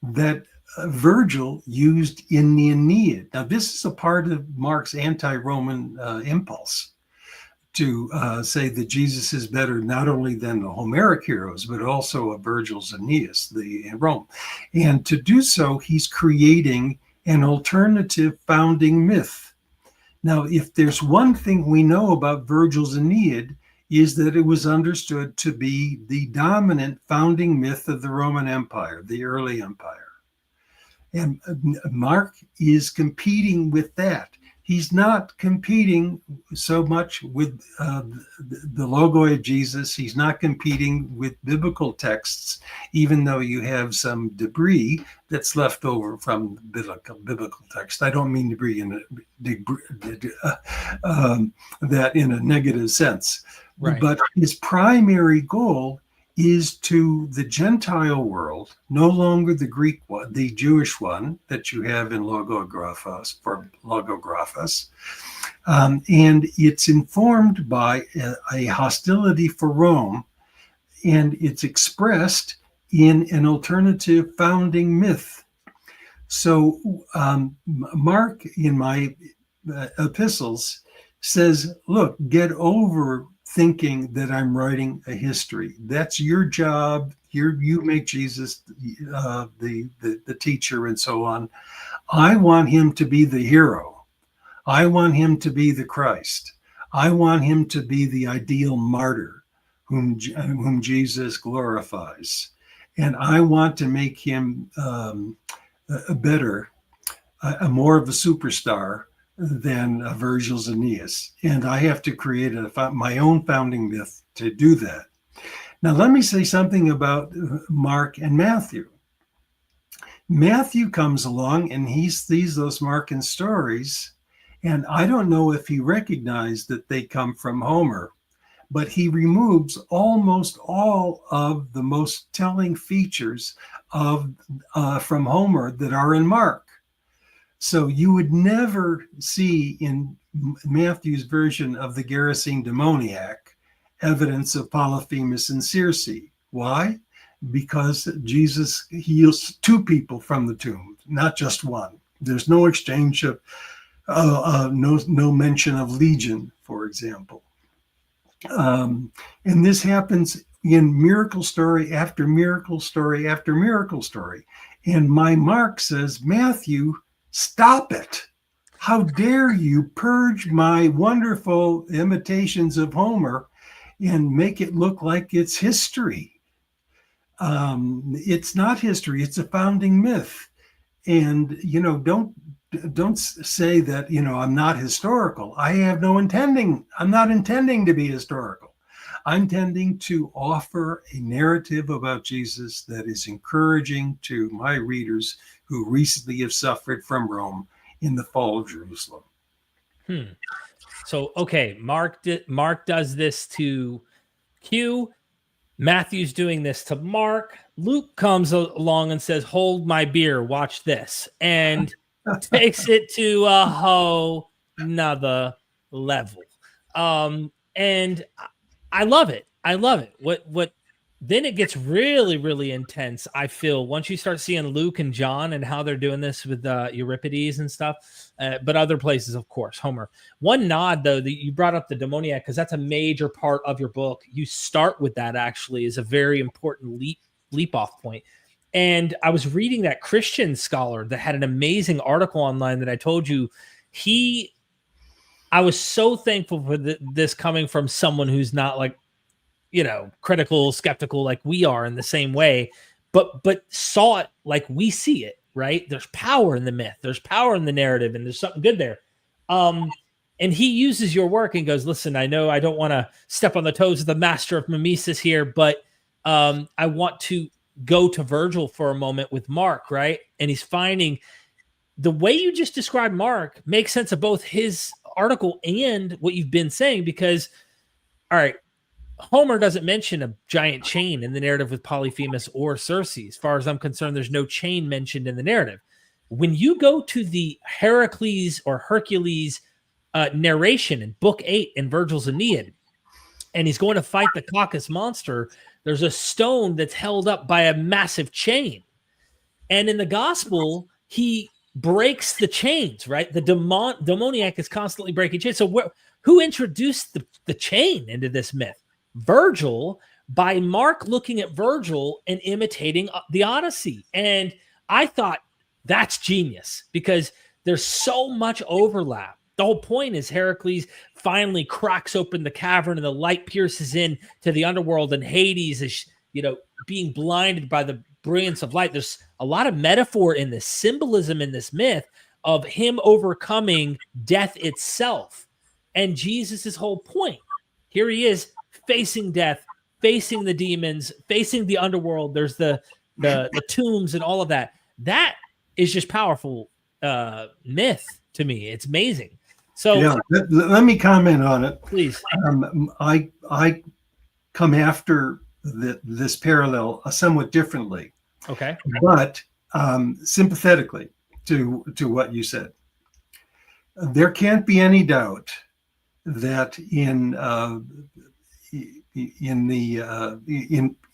B: that Vergil used in the Aeneid. Now, this is a part of Mark's anti-Roman impulse to say that Jesus is better not only than the Homeric heroes, but also of Vergil's Aeneas, in Rome. And to do so, he's creating an alternative founding myth. Now, if there's one thing we know about Vergil's Aeneid, is that it was understood to be the dominant founding myth of the Roman Empire, the early empire. And Mark is competing with that. He's not competing so much with the Logoi of Jesus. He's not competing with biblical texts, even though you have some debris that's left over from biblical text. I don't mean debris in that in a negative sense.
A: Right.
B: But his primary goal is to the Gentile world, no longer the Greek one, the Jewish one that you have in Logographos, and it's informed by a hostility for Rome, and it's expressed in an alternative founding myth. So Mark, in my epistles, says, look, get over thinking that I'm writing a history. That's your job. You make Jesus the teacher and so on. I want him to be the hero. I want him to be the Christ. I want him to be the ideal martyr whom Jesus glorifies. And I want to make him more of a superstar than Vergil's Aeneas. And I have to create my own founding myth to do that. Now, let me say something about Mark and Matthew. Matthew comes along and he sees those Markan stories, and I don't know if he recognized that they come from Homer, but he removes almost all of the most telling features from Homer that are in Mark. So you would never see in Matthew's version of the Gerasene demoniac evidence of Polyphemus and Circe. Why? Because Jesus heals two people from the tomb, not just one. There's no exchange of, no mention of legion, for example. And this happens in miracle story after miracle story after miracle story. And my Mark says, Matthew, stop it. How dare you purge my wonderful imitations of Homer and make it look like it's history. It's not history, it's a founding myth. And, don't say that, I'm not historical. I'm not intending to be historical. I'm intending to offer a narrative about Jesus that is encouraging to my readers who recently have suffered from Rome in the fall of Jerusalem.
A: So, okay, Mark does this to Q. Matthew's doing this to Mark. Luke comes along and says, hold my beer, watch this, and takes it to a whole nother level. And I love it. What then it gets really, really intense, I feel, once you start seeing Luke and John and how they're doing this with Euripides and stuff, but other places, of course, Homer. One nod, though, that you brought up the demoniac, because that's a major part of your book. You start with that, actually, is a very important leap-off point. And I was reading that Christian scholar that had an amazing article online that I told you. I was so thankful for this coming from someone who's not like, critical, skeptical like we are in the same way, but saw it like we see it. right? There's power in the myth. There's power in the narrative, and there's something good there. And he uses your work and goes, listen, I know I don't want to step on the toes of the master of Mimesis here, but I want to go to Vergil for a moment with Mark, right? And he's finding the way you just described Mark makes sense of both his article and what you've been saying, because, all right, Homer doesn't mention a giant chain in the narrative with Polyphemus or Circe. As far as I'm concerned, there's no chain mentioned in the narrative. When you go to the Heracles or Hercules narration in Book 8 in Vergil's Aeneid, and he's going to fight the Caucasus monster, there's a stone that's held up by a massive chain. And in the gospel, he breaks the chains, right? The demoniac is constantly breaking chains. So who introduced the chain into this myth? Vergil, by Mark looking at Vergil and imitating the Odyssey. And I thought that's genius, because there's so much overlap. The whole point is Heracles finally cracks open the cavern and the light pierces in to the underworld, and Hades is, being blinded by the brilliance of light. There's a lot of metaphor in this, symbolism in this myth of him overcoming death itself. And Jesus's whole point, here he is facing death, facing the demons, facing the underworld. There's the tombs and all of that. That is just powerful myth to me. It's amazing. So
B: yeah, let me comment on it,
A: please.
B: I come after this parallel somewhat differently.
A: Okay,
B: but sympathetically to what you said. There can't be any doubt that in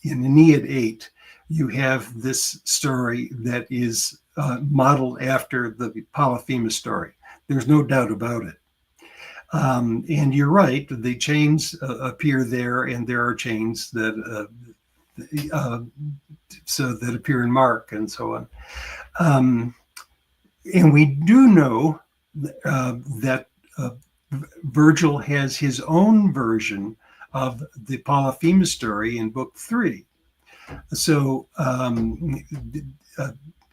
B: Aeneid 8, you have this story that is modeled after the Polyphemus story. There's no doubt about it. And you're right, the chains appear there, and there are chains that that appear in Mark and so on. And we do know that Vergil has his own version of the Polyphemus story in Book 3. So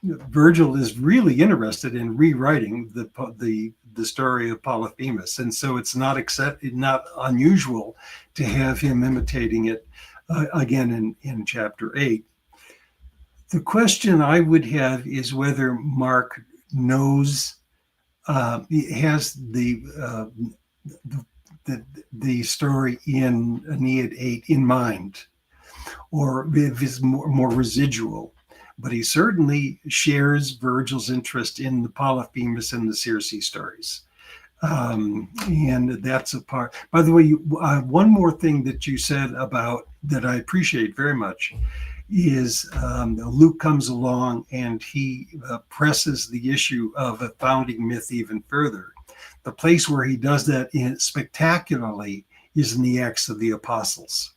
B: Vergil is really interested in rewriting the story of Polyphemus, and so it's not unusual to have him imitating it again in chapter 8. The question I would have is whether Mark knows, has the story in Aeneid 8 in mind, or if it's more residual. But he certainly shares Vergil's interest in the Polyphemus and the Circe stories. And that's a part. By the way, one more thing that you said about that I appreciate very much is Luke comes along and he presses the issue of a founding myth even further. The place where he does that spectacularly is in the Acts of the Apostles.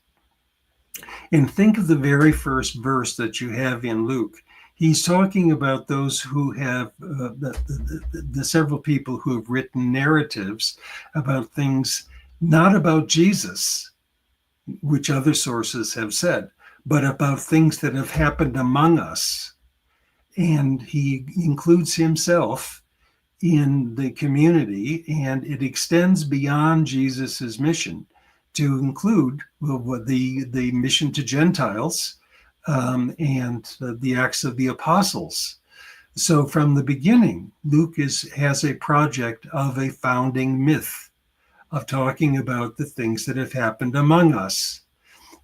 B: And think of the very first verse that you have in Luke. He's talking about those who have, the several people who have written narratives about things not about Jesus, which other sources have said, but about things that have happened among us. And he includes himself in the community, and it extends beyond Jesus's mission to include the mission to Gentiles and the Acts of the Apostles. So from the beginning, Luke has a project of a founding myth, of talking about the things that have happened among us.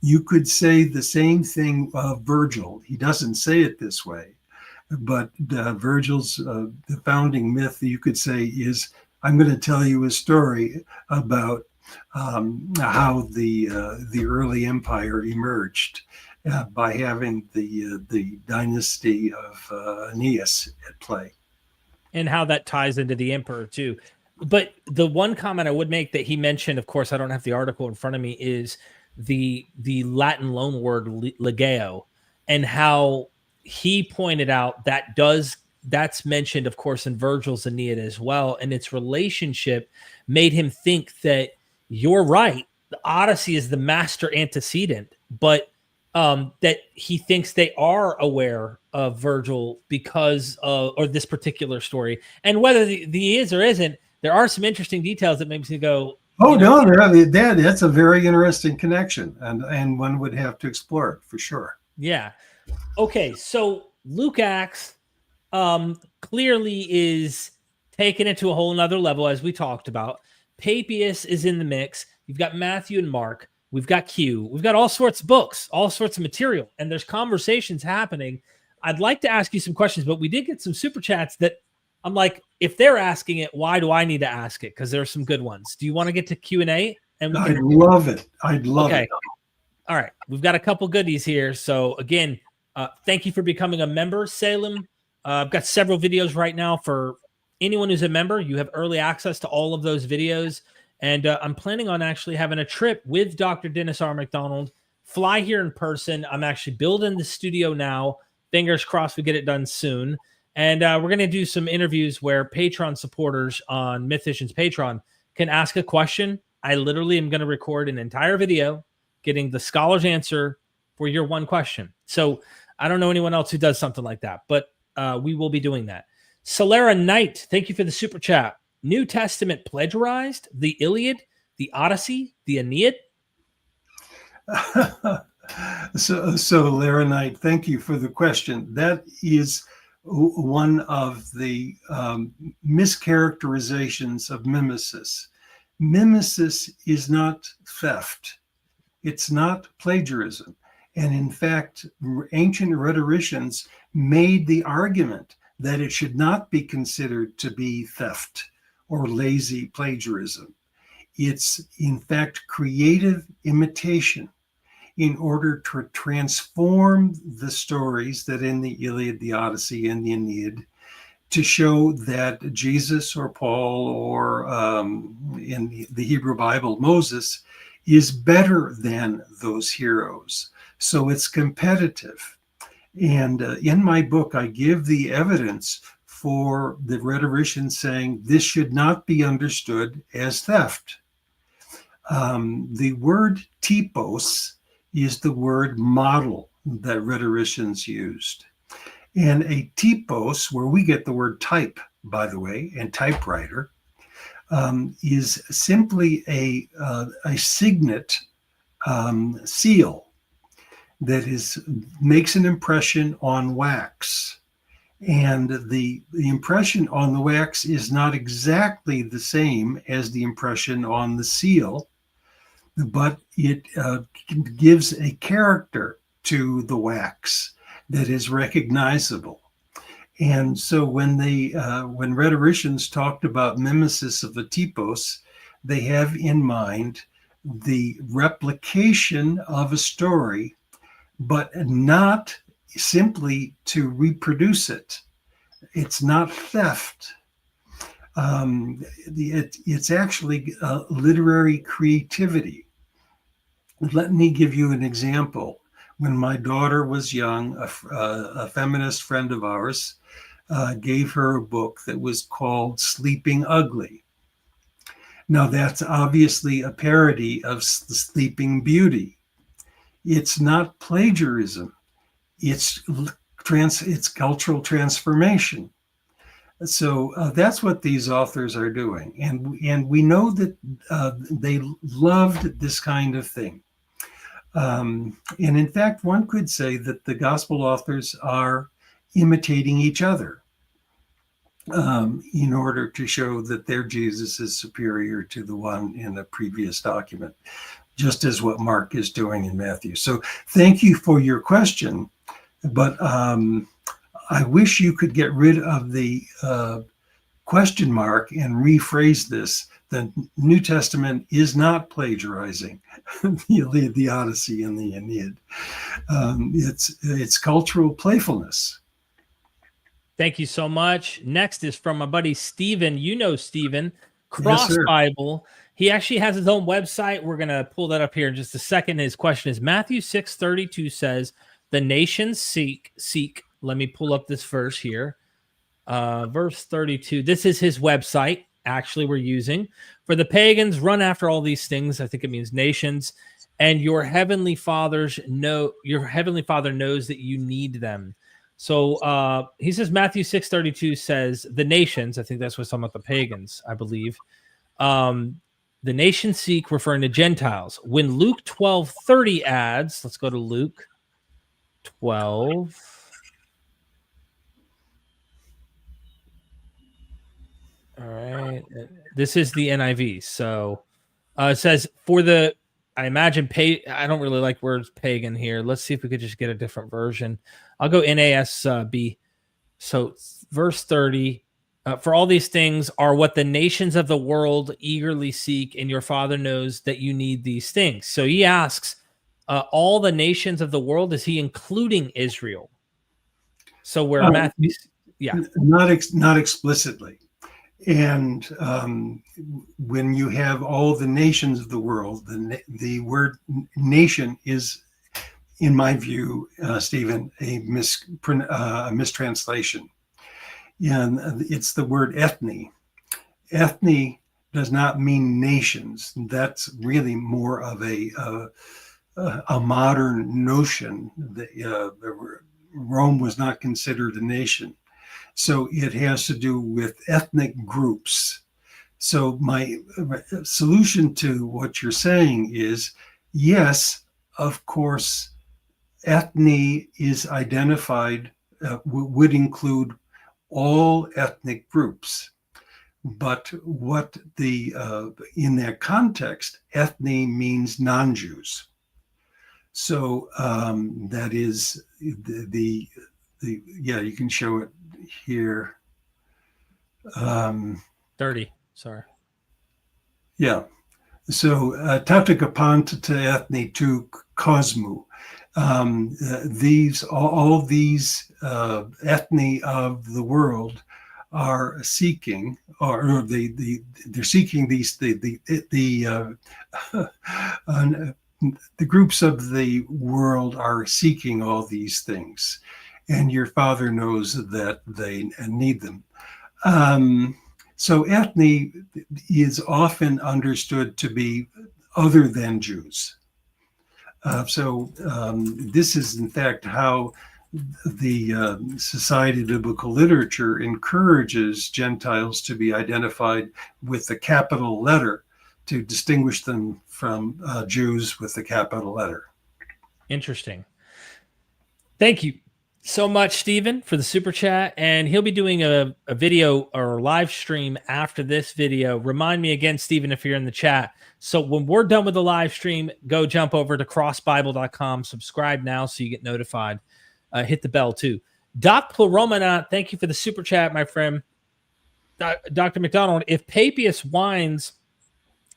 B: You could say the same thing of Vergil. He doesn't say it this way, but Vergil's the founding myth, you could say, is, I'm going to tell you a story about how the early empire emerged by having the dynasty of Aeneas at play,
A: and how that ties into the emperor too. But the one comment I would make that he mentioned, of course, I don't have the article in front of me, is the Latin loan word legeo, and how he pointed out that's mentioned, of course, in Vergil's Aeneid as well, and its relationship made him think that you're right. The Odyssey is the master antecedent, but that he thinks they are aware of Vergil because of, or this particular story. And whether the is or isn't, there are some interesting details that makes me go,
B: oh, no, that's a very interesting connection, and one would have to explore it for sure.
A: Yeah. Okay, so Luke Acts clearly is taking it to a whole nother level, as we talked about. Papias is in the mix. You've got Matthew and Mark. We've got Q. We've got all sorts of books, all sorts of material, and there's conversations happening. I'd like to ask you some questions, but we did get some super chats that I'm like, if they're asking it, why do I need to ask it? Because there are some good ones. Do you want to get to Q&A?
B: I'd love it. I'd love it.
A: All right. We've got a couple goodies here. So again, thank you for becoming a member, Salem. I've got several videos right now for anyone who's a member. You have early access to all of those videos. And I'm planning on actually having a trip with Dr. Dennis R. MacDonald, fly here in person. I'm actually building the studio now. Fingers crossed we get it done soon. And we're going to do some interviews where Patreon supporters on MythVision's Patreon can ask a question. I literally am going to record an entire video getting the scholar's answer for your one question. So I don't know anyone else who does something like that, but we will be doing that. Solera Knight, thank you for the super chat. New Testament plagiarized? The Iliad, the Odyssey, the Aeneid?
B: So Lara Knight, thank you for the question. That is one of the mischaracterizations of mimesis. Mimesis is not theft. It's not plagiarism. And in fact, ancient rhetoricians made the argument that it should not be considered to be theft or lazy plagiarism. It's, in fact, creative imitation in order to transform the stories that in the Iliad, the Odyssey, and the Aeneid to show that Jesus or Paul or in the Hebrew Bible, Moses, is better than those heroes. So it's competitive. And in my book, I give the evidence for the rhetorician saying this should not be understood as theft. The word typos is the word model that rhetoricians used. And a typos, where we get the word type, by the way, and typewriter, is simply a signet seal that makes an impression on wax. And the impression on the wax is not exactly the same as the impression on the seal, but it gives a character to the wax that is recognizable. And so when rhetoricians talked about mimesis of a typos, they have in mind the replication of a story, but not simply to reproduce it. It's not theft. It's actually literary creativity. Let me give you an example. When my daughter was young, a feminist friend of ours gave her a book that was called Sleeping Ugly. Now, that's obviously a parody of Sleeping Beauty. It's not plagiarism. It's cultural transformation. So that's what these authors are doing. And we know that they loved this kind of thing. And in fact, one could say that the gospel authors are imitating each other in order to show that their Jesus is superior to the one in the previous document, just as what Mark is doing in Matthew. So thank you for your question, but I wish you could get rid of the question mark and rephrase this. The New Testament is not plagiarizing the Iliad, the Odyssey, and the Aeneid. It's cultural playfulness.
A: Thank you so much. Next is from my buddy Stephen. You know Stephen, Cross Bible. He actually has his own website. We're going to pull that up here in just a second. His question is Matthew 6:32 says, the nations seek. Let me pull up this verse here. Verse 32. This is his website. Actually, we're using for the pagans run after all these things. I think it means nations, and your heavenly Father knows that you need them. So he says Matthew 6:32 says the nations, I think that's what's talking about the pagans, I believe. The nations seek, referring to Gentiles. When Luke 12:30 adds, let's go to Luke 12. All right. This is the NIV. So it says, I imagine, I don't really like words pagan here. Let's see if we could just get a different version. I'll go NASB. So verse 30, for all these things are what the nations of the world eagerly seek, and your Father knows that you need these things. So he asks, all the nations of the world, is he including Israel? So where Matthew,
B: not explicitly. And when you have all the nations of the world, the word nation is, in my view, Stephen, a mistranslation. And it's the word ethne. Ethne does not mean nations. That's really more of a modern notion. Rome was not considered a nation. So it has to do with ethnic groups. So my solution to what you're saying is, yes, of course, ethne is identified, would include all ethnic groups. But what in that context, ethne means non-Jews. So that is the you can show it here.
A: 30, sorry.
B: Yeah. So tatakapanta ethne to cosmu. All these ethne of the world are seeking, or they're seeking these the groups of the world are seeking all these things, and your Father knows that they need them. So ethne is often understood to be other than Jews. This is in fact how the Society of Biblical Literature encourages Gentiles to be identified with the capital letter to distinguish them from Jews with the capital letter.
A: Interesting. Thank you so much, Stephen, for the super chat. And he'll be doing a video or live stream after this video. Remind me again, Stephen, if you're in the chat. So when we're done with the live stream, go jump over to crossbible.com, subscribe now so you get notified. Hit the bell too. Doc Pluromana, thank you for the super chat, my friend. Dr. MacDonald, if Papias whines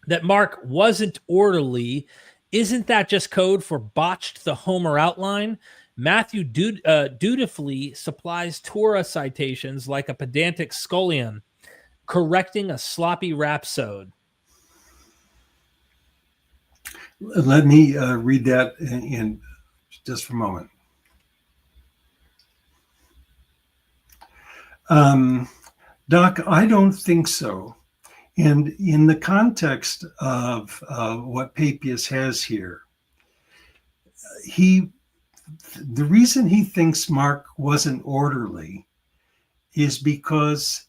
A: that Mark wasn't orderly, isn't that just code for botched the Homer outline? Matthew dutifully supplies Torah citations like a pedantic scullion, correcting a sloppy rhapsode.
B: Let me read that in just for a moment. Doc, I don't think so. And in the context of what Papias has here, the reason he thinks Mark wasn't orderly is because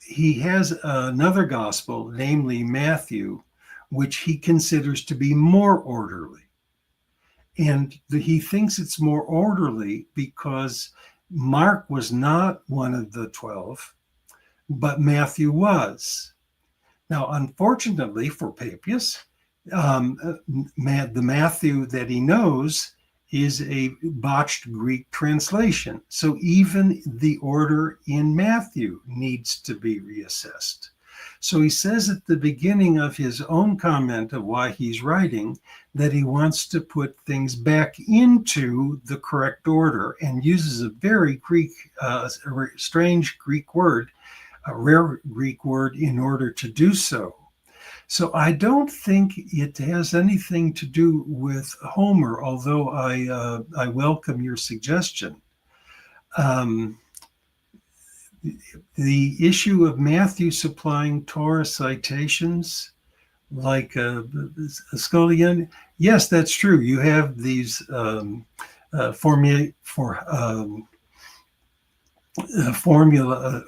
B: he has another gospel, namely Matthew, which he considers to be more orderly. And he thinks it's more orderly because Mark was not one of the 12, but Matthew was. Now, unfortunately for Papias, the Matthew that he knows is a botched Greek translation. So even the order in Matthew needs to be reassessed. So he says at the beginning of his own comment of why he's writing that he wants to put things back into the correct order, and uses a very strange Greek word, a rare Greek word, in order to do so. So I don't think it has anything to do with Homer, although I welcome your suggestion. The issue of Matthew supplying Torah citations like Scullion. Yes, that's true. You have these formula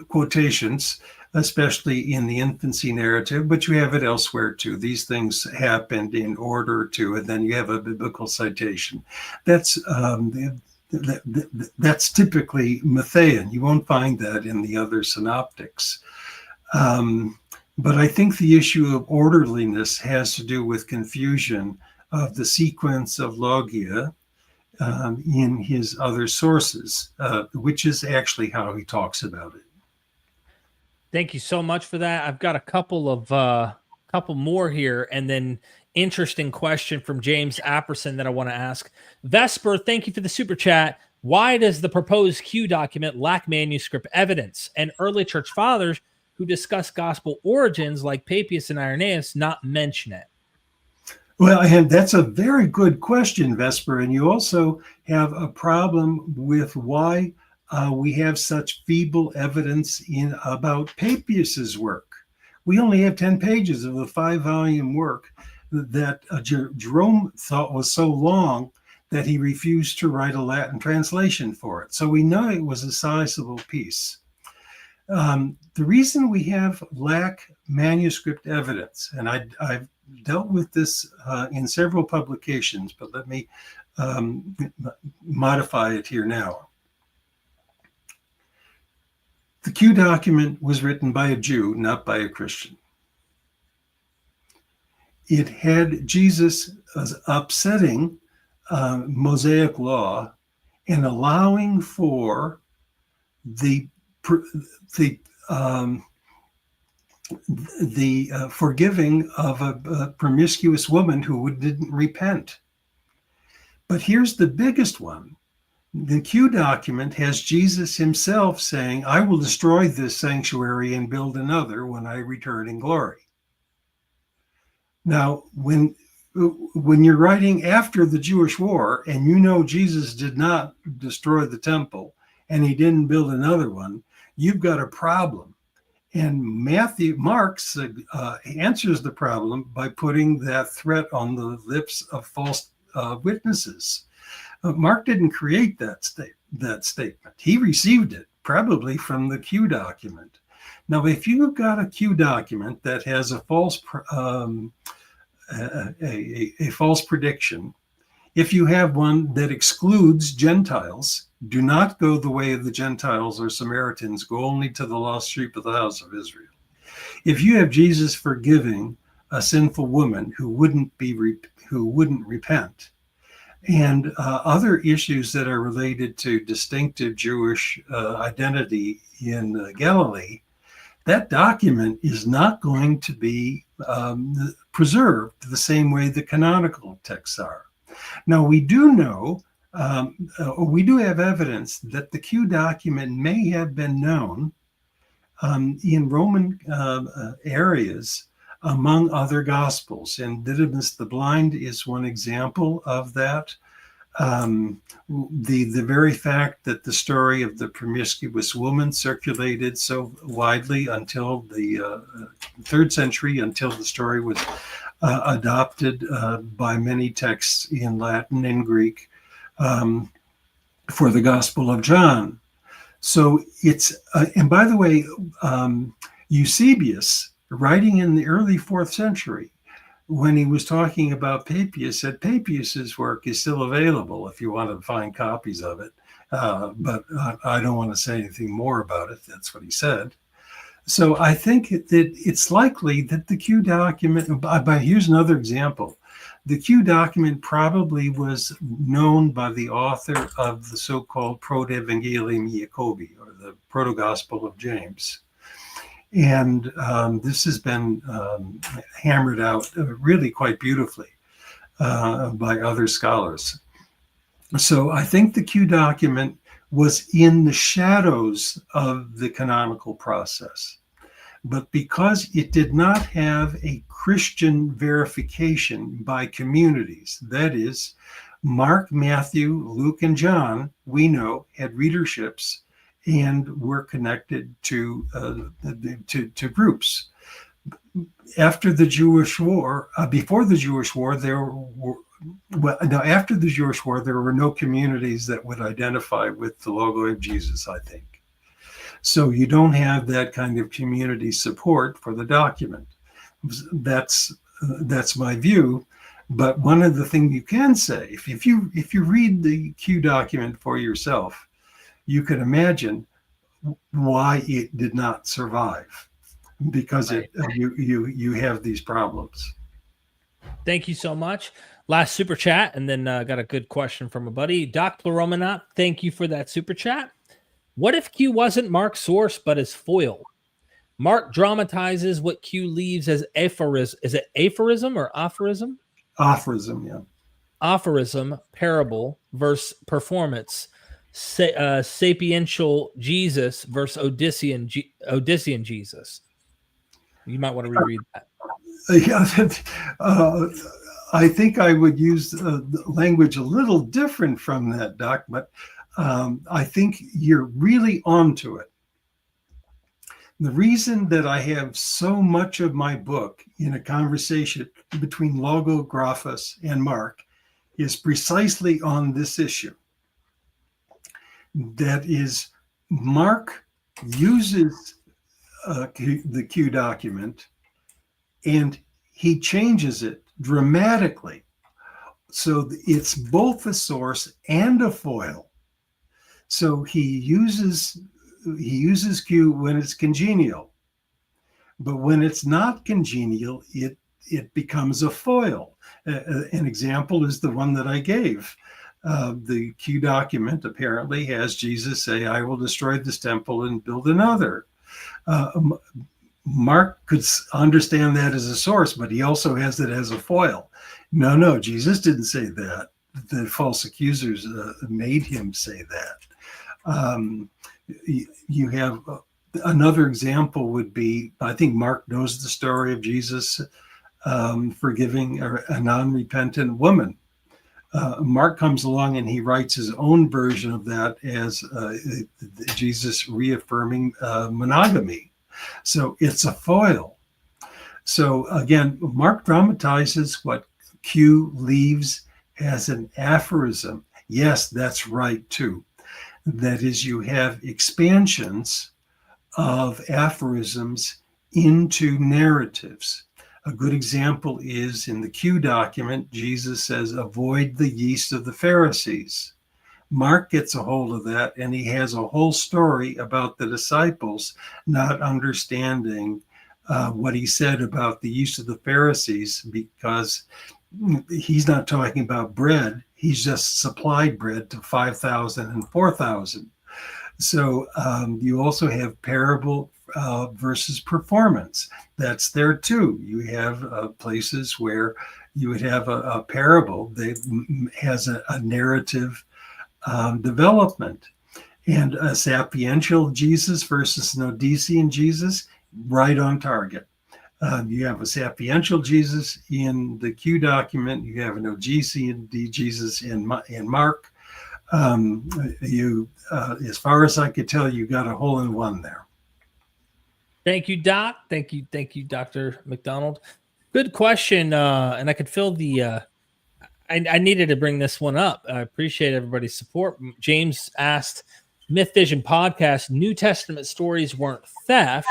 B: quotations, especially in the infancy narrative, but you have it elsewhere too. These things happened in order to, and then you have a biblical citation. That's that's typically Matthean. You won't find that in the other synoptics. But I think the issue of orderliness has to do with confusion of the sequence of logia in his other sources, which is actually how he talks about it.
A: Thank you so much for that. I've got a couple more here, and then interesting question from James Apperson that I want to ask. Vesper, thank you for the super chat. Why does the proposed Q document lack manuscript evidence? And early church fathers who discuss gospel origins, like Papias and Irenaeus, not mention it?
B: Well, and that's a very good question, Vesper. And you also have a problem with why we have such feeble evidence about Papias's work. We only have 10 pages of a 5-volume work that Jerome thought was so long that he refused to write a Latin translation for it. So we know it was a sizable piece. The reason we lack manuscript evidence, and I've dealt with this in several publications, but let me modify it here now. The Q document was written by a Jew, not by a Christian. It had Jesus upsetting Mosaic law and allowing for the forgiving of a promiscuous woman who didn't repent. But here's the biggest one. The Q document has Jesus himself saying, I will destroy this sanctuary and build another when I return in glory. Now, when you're writing after the Jewish war and you know Jesus did not destroy the temple and he didn't build another one, you've got a problem. And Mark answers the problem by putting that threat on the lips of false witnesses. Mark didn't create that statement. He received it probably from the Q document. Now, if you've got a Q document that has a false prediction, if you have one that excludes Gentiles, do not go the way of the Gentiles or Samaritans, go only to the lost sheep of the house of Israel. If you have Jesus forgiving a sinful woman who wouldn't repent, and other issues that are related to distinctive Jewish identity in Galilee, that document is not going to be preserved the same way the canonical texts are. Now, we do know, we do have evidence that the Q document may have been known in Roman areas among other gospels, and Didymus the Blind is one example of that. The very fact that the story of the promiscuous woman circulated so widely until the 3rd century, until the story was adopted by many texts in Latin and Greek for the Gospel of John. So it's, and by the way, Eusebius, writing in the early 4th century, when he was talking about Papias, said Papias's work is still available if you want to find copies of it. But I don't want to say anything more about it. That's what he said. So I think that it's likely that the Q document, but here's another example. The Q document probably was known by the author of the so-called Proto-Evangelium Jacobi, or the Proto-Gospel of James. And this has been hammered out really quite beautifully by other scholars. So I think the Q document was in the shadows of the canonical process. But because it did not have a Christian verification by communities, that is, Mark, Matthew, Luke, and John, we know, had readerships and were connected to groups. after the Jewish War, before the Jewish War, after the Jewish War, there were no communities that would identify with the logo of Jesus, I think. So you don't have that kind of community support for the document. That's my view. But one of the things you can say, if you read the Q document for yourself, you can imagine why it did not survive, because
A: Right.
B: you have these problems.
A: Thank you so much. Last super chat, and then got a good question from a buddy. Doc Pluromanaut, thank you for that super chat. What if Q wasn't Mark's source, but his foil? Mark dramatizes what Q leaves as aphorism. Is it aphorism or aphorism?
B: Aphorism, yeah.
A: Aphorism, parable versus performance. Sapiential Jesus versus Odyssean Jesus. You might want to reread that.
B: I think I would use language a little different from that, Doc, but I think you're really onto it. The reason that I have so much of my book in a conversation between Logographus and Mark is precisely on this issue. That is, Mark uses the Q document and he changes it dramatically. So it's both a source and a foil. So he uses Q when it's congenial, but when it's not congenial, it becomes a foil. An example is the one that I gave. The Q document apparently has Jesus say, "I will destroy this temple and build another." Mark could understand that as a source, but he also has it as a foil. No, Jesus didn't say that. The false accusers made him say that. You have another example would be, I think Mark knows the story of Jesus forgiving a non-repentant woman. Mark comes along and he writes his own version of that as Jesus reaffirming monogamy. So it's a foil. So again, Mark dramatizes what Q leaves as an aphorism. Yes, that's right too. That is, you have expansions of aphorisms into narratives. A good example is in the Q document, Jesus says, "Avoid the yeast of the Pharisees." Mark gets a hold of that, and he has a whole story about the disciples not understanding what he said about the yeast of the Pharisees, because he's not talking about bread. He's just supplied bread to 5,000 and 4,000. So you also have parable versus performance. That's there too. You have places where you would have a parable that has a narrative development, and a sapiential Jesus versus an Odyssean Jesus, right on target. You have a sapiential Jesus in the Q document. You have an Odyssean Jesus in Mark. As far as I could tell, you got a hole in one there.
A: Thank you, Doc. Thank you, Dr. MacDonald. Good question, and I could feel the. I needed to bring this one up. I appreciate everybody's support. James asked, MythVision podcast, New Testament stories weren't theft,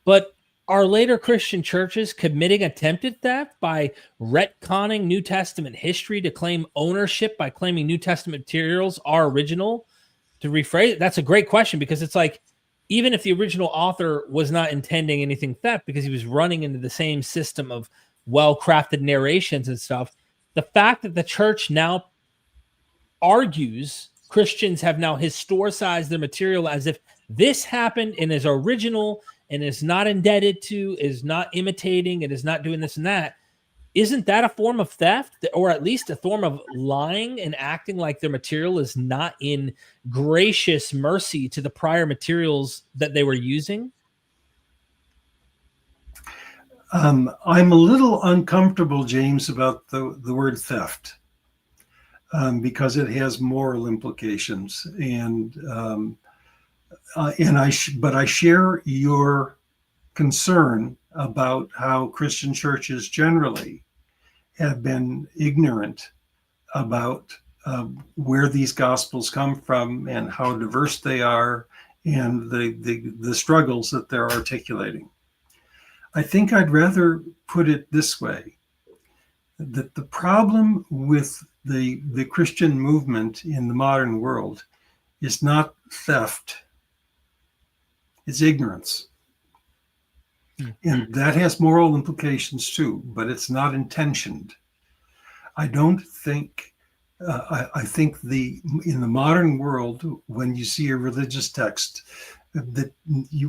A: but are later Christian churches committing attempted theft by retconning New Testament history to claim ownership by claiming New Testament materials are original? To rephrase it, that's a great question, because it's like, even if the original author was not intending anything theft because he was running into the same system of well-crafted narrations and stuff, the fact that the church now argues Christians have now historicized their material as if this happened and is original and is not indebted to, is not imitating, and is not doing this and that, isn't that a form of theft, or at least a form of lying and acting like their material is not in gracious mercy to the prior materials that they were using?
B: I'm a little uncomfortable, James, about the word theft, because it has moral implications, but I share your concern about how Christian churches generally have been ignorant about where these gospels come from and how diverse they are and the struggles that they're articulating. I think I'd rather put it this way, that the problem with the Christian movement in the modern world is not theft, it's ignorance. And that has moral implications too, but it's not intentioned. I don't think, I think in the modern world, when you see a religious text, that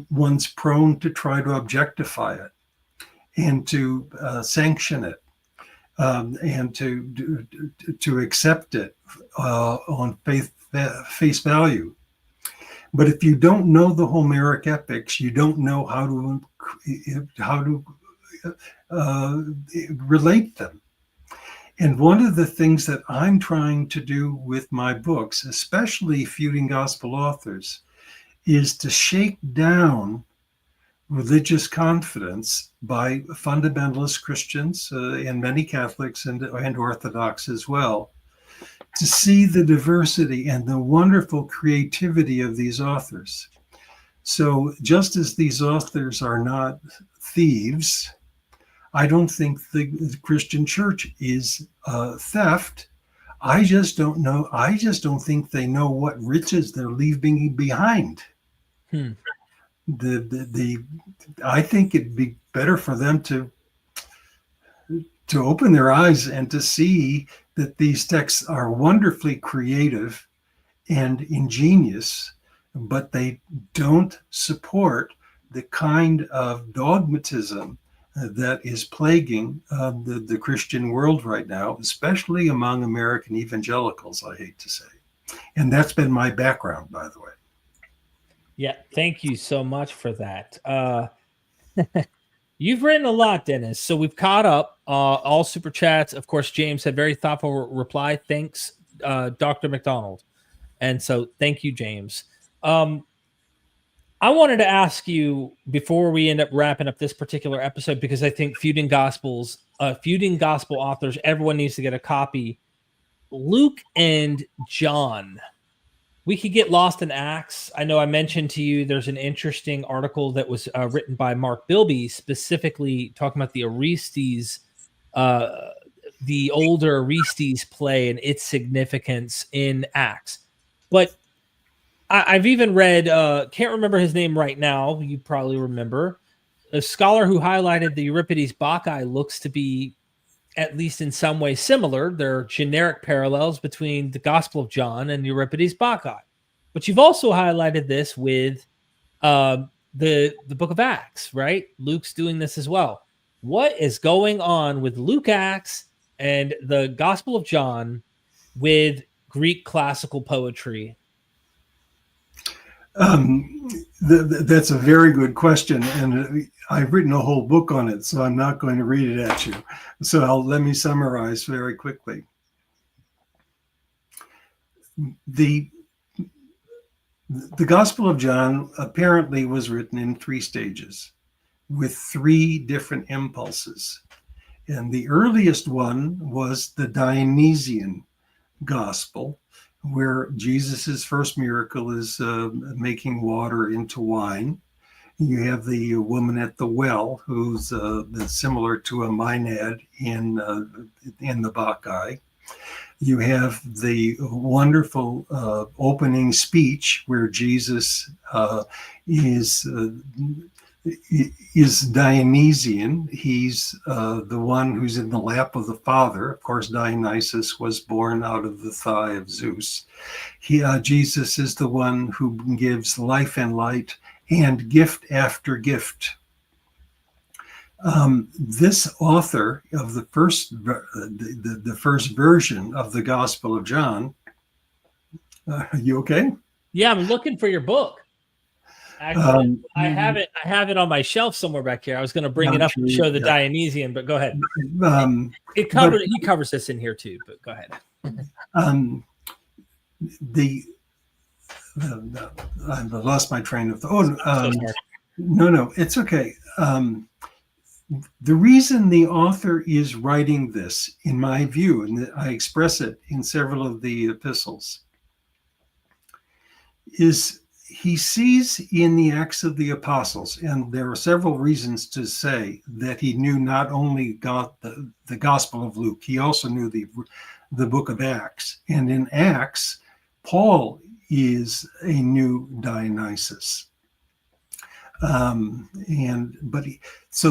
B: one's prone to try to objectify it and to sanction it and to accept it on face value. But if you don't know the Homeric epics, you don't know how to relate them. And one of the things that I'm trying to do with my books, especially Feuding Gospel Authors, is to shake down religious confidence by fundamentalist Christians and many Catholics and Orthodox as well, to see the diversity and the wonderful creativity of these authors. So just as these authors are not thieves, I don't think the Christian church is theft. I just don't know. I just don't think they know what riches they're leaving behind. I think it'd be better for them to open their eyes and to see that these texts are wonderfully creative and ingenious, but they don't support the kind of dogmatism that is plaguing the Christian world right now, especially among American evangelicals, I hate to say. And that's been my background, by the way.
A: Yeah, thank you so much for that. You've written a lot, Dennis. So we've caught up. All super chats. Of course, James had very thoughtful reply. Thanks, Dr. MacDonald. And so thank you, James. I wanted to ask you before we end up wrapping up this particular episode, because I think Feuding Gospel Authors, everyone needs to get a copy. Luke and John. We could get lost in Acts. I know I mentioned to you there's an interesting article that was written by Mark Bilby, specifically talking about the Orestes, the older Orestes play and its significance in Acts. But I've even read, can't remember his name right now, you probably remember, a scholar who highlighted the Euripides Bacchae looks to be, at least in some way, similar. There are generic parallels between the Gospel of John and Euripides Bacchae. But you've also highlighted this with the book of Acts, right? Luke's doing this as well. What is going on with Luke Acts and the Gospel of John with Greek classical poetry?
B: That's a very good question, and I've written a whole book on it, so I'm not going to read it at you. So let me summarize very quickly. The Gospel of John apparently was written in 3 stages with 3 different impulses. And the earliest one was the Dionysian Gospel, where Jesus's first miracle is making water into wine. You have the woman at the well, who's similar to a Maenad in the Bacchae. You have the wonderful opening speech where Jesus is Dionysian. He's the one who's in the lap of the Father. Of course, Dionysus was born out of the thigh of Zeus. Jesus is the one who gives life and light and gift after gift. This author of the first version of the Gospel of John, are you okay?
A: Yeah, I'm looking for your book. Actually, I have it on my shelf somewhere back here. I was going to bring it up and show the Dionysian, but go ahead. He covers this in here too, but go ahead. I lost my train of thought. No, it's okay.
B: The reason the author is writing this, in my view, and I express it in several of the epistles, is he sees in the Acts of the Apostles, and there are several reasons to say that he knew not only the Gospel of Luke, he also knew the book of Acts. And in Acts, Paul is a new Dionysus. So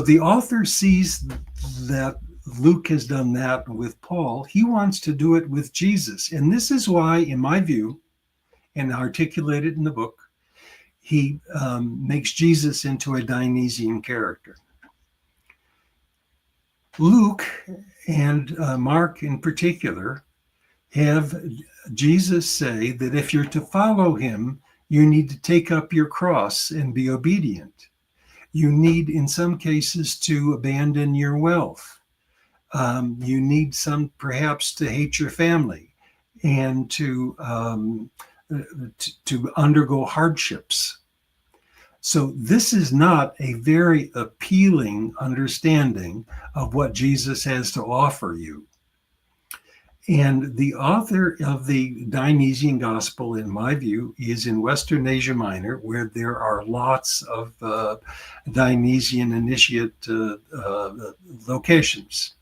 B: the author sees that Luke has done that with Paul. He wants to do it with Jesus. And this is why, in my view, and articulated in the book, he makes Jesus into a Dionysian character. Luke and Mark in particular have Jesus say that if you're to follow him, you need to take up your cross and be obedient. You need, in some cases, to abandon your wealth. You need perhaps to hate your family and to undergo hardships. So this is not a very appealing understanding of what Jesus has to offer you. And the author of the Dionysian Gospel, in my view, is in Western Asia Minor, where there are lots of Dionysian initiate locations.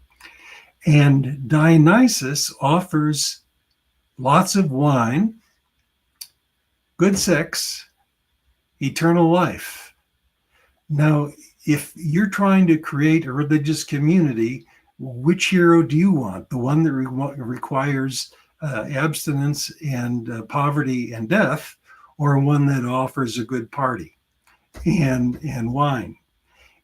B: And Dionysus offers lots of wine, good sex, eternal life. Now, if you're trying to create a religious community, which hero do you want? The one that requires abstinence and poverty and death, or one that offers a good party and wine?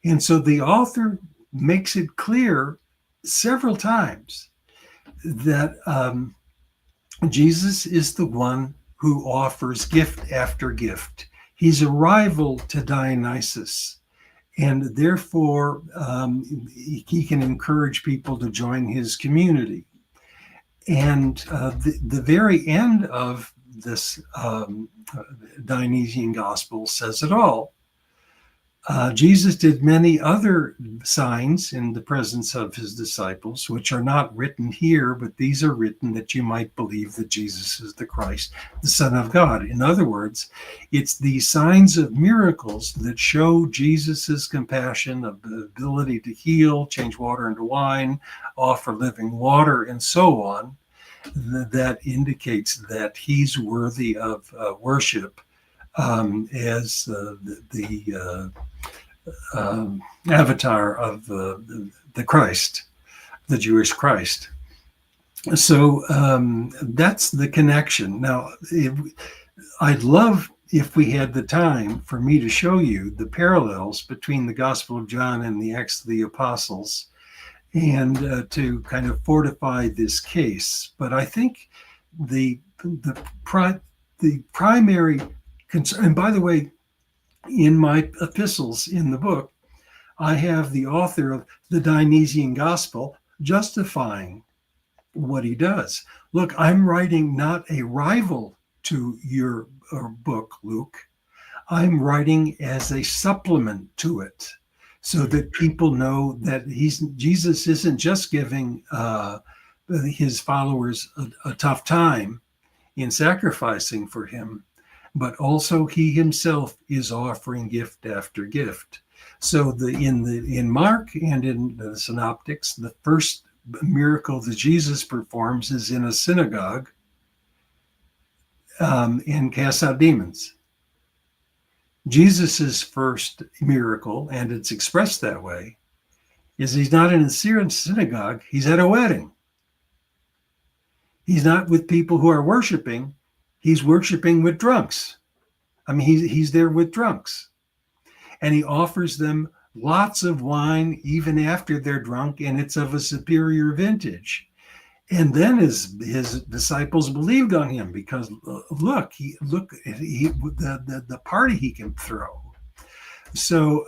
B: And so the author makes it clear several times that Jesus is the one who offers gift after gift. He's a rival to Dionysus. And therefore, he can encourage people to join his community. And the very end of this Dionysian Gospel says it all. Jesus did many other signs in the presence of his disciples, which are not written here, but these are written that you might believe that Jesus is the Christ, the Son of God. In other words, it's the signs of miracles that show Jesus's compassion, of the ability to heal, change water into wine, offer living water, and so on, that indicates that he's worthy of worship as the avatar of the Christ, the Jewish Christ. So that's the connection. Now, I'd love if we had the time for me to show you the parallels between the Gospel of John and the Acts of the Apostles, and to kind of fortify this case. But I think the primary concern, and by the way, in my epistles in the book, I have the author of the Dionysian Gospel justifying what he does. Look, I'm writing not a rival to your book, Luke. I'm writing as a supplement to it, so that people know that Jesus isn't just giving his followers a tough time in sacrificing for him, but also he himself is offering gift after gift. So in Mark and in the Synoptics, the first miracle that Jesus performs is in a synagogue and casts out demons. Jesus's first miracle, and it's expressed that way, is he's not in a synagogue, he's at a wedding. He's not with people who are worshiping, he's worshiping with drunks. I mean, he's there with drunks. And he offers them lots of wine even after they're drunk, and it's of a superior vintage. And then his disciples believed on him because look the party he can throw. So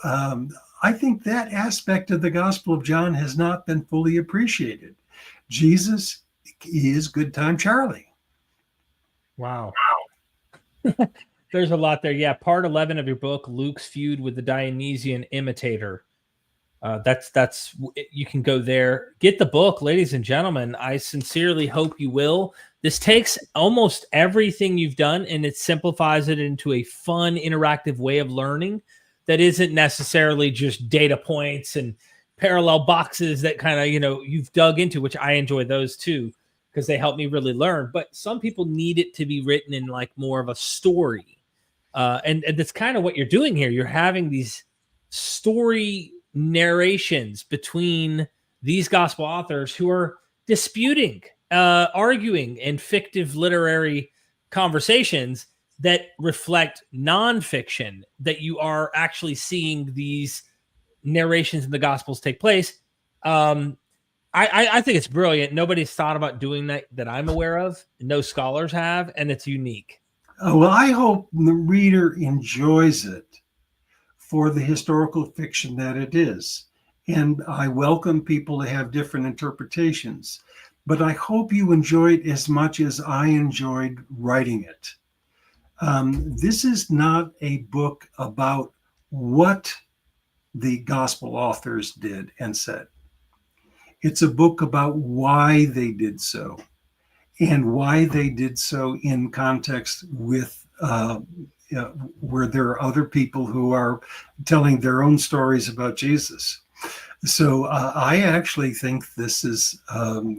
B: I think that aspect of the Gospel of John has not been fully appreciated. Jesus is Good Time Charlie.
A: Wow. There's a lot there. Yeah, part 11 of your book, Luke's feud with the Dionysian imitator. That's you can go there, get the book, ladies and gentlemen. I sincerely hope you will. This takes almost everything you've done and it simplifies it into a fun, interactive way of learning that isn't necessarily just data points and parallel boxes that kind of, you've dug into, which I enjoy those too, because they help me really learn. But some people need it to be written in like more of a story. And that's kind of what you're doing here. You're having these story narrations between these gospel authors who are disputing, arguing in fictive literary conversations that reflect nonfiction, that you are actually seeing these narrations in the gospels take place. I think it's brilliant. Nobody's thought about doing that I'm aware of. No scholars have, and it's unique.
B: Well, I hope the reader enjoys it for the historical fiction that it is. And I welcome people to have different interpretations. But I hope you enjoy it as much as I enjoyed writing it. This is not a book about what the gospel authors did and said. It's a book about why they did so, and why they did so in context with where there are other people who are telling their own stories about Jesus. So I actually think this is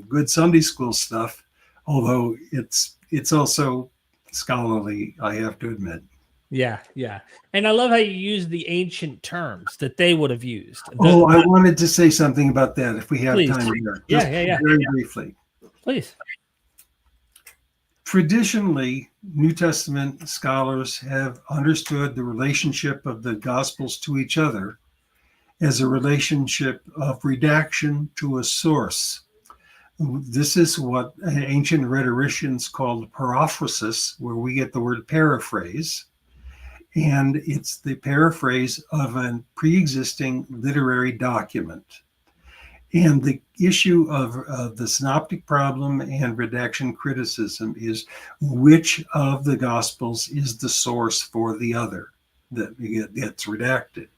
B: good Sunday school stuff, although it's also scholarly, I have to admit.
A: Yeah. And I love how you use the ancient terms that they would have used.
B: I wanted to say something about that if we have
A: Please.
B: time here.
A: Yeah.
B: Very briefly.
A: Please.
B: Traditionally, New Testament scholars have understood the relationship of the Gospels to each other as a relationship of redaction to a source. This is what ancient rhetoricians called paraphrasis, where we get the word paraphrase. And it's the paraphrase of a pre-existing literary document. And the issue of the synoptic problem and redaction criticism is which of the Gospels is the source for the other that gets redacted.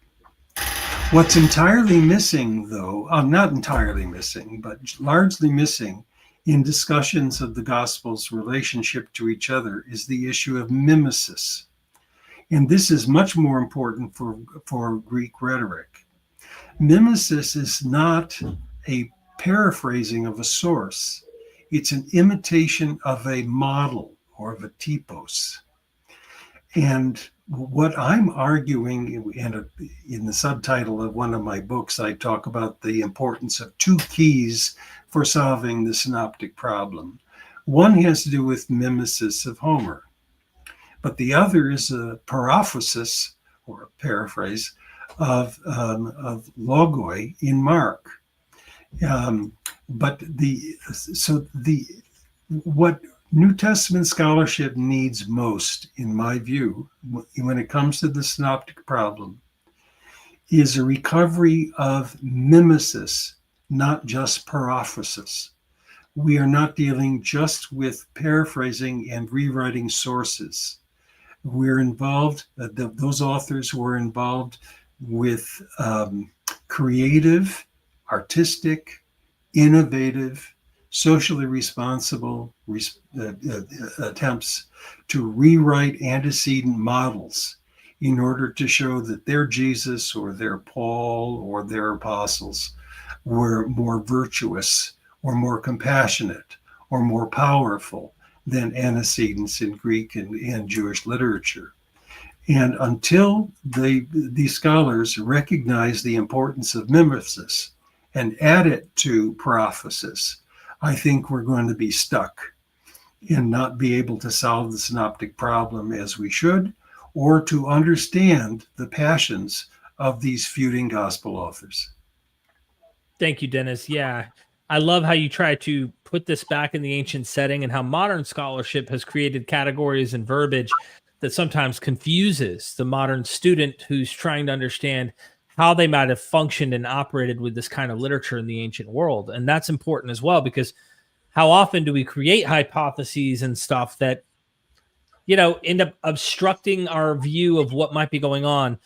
B: What's entirely missing, though, not entirely missing, but largely missing in discussions of the Gospels' relationship to each other is the issue of mimesis. And this is much more important for Greek rhetoric. Mimesis is not a paraphrasing of a source. It's an imitation of a model or of a typos. And what I'm arguing, in the subtitle of one of my books, I talk about the importance of two keys for solving the synoptic problem. One has to do with Mimesis of Homer, but the other is a paraphrasis, or a paraphrase, of logoi in Mark. What New Testament scholarship needs most, in my view, when it comes to the synoptic problem, is a recovery of mimesis, not just paraphrasis. We are not dealing just with paraphrasing and rewriting sources. We're involved, those authors were involved with creative, artistic, innovative, socially responsible attempts to rewrite antecedent models in order to show that their Jesus or their Paul or their apostles were more virtuous or more compassionate or more powerful than antecedents in Greek and Jewish literature. And until these scholars recognize the importance of mimesis and add it to paraphrassis, I think we're going to be stuck and not be able to solve the synoptic problem as we should, or to understand the passions of these feuding gospel authors.
A: Thank you, Dennis. Yeah, I love how you try to put this back in the ancient setting and how modern scholarship has created categories and verbiage that sometimes confuses the modern student who's trying to understand how they might have functioned and operated with this kind of literature in the ancient world. And that's important as well, because how often do we create hypotheses and stuff that, end up obstructing our view of what might be going on?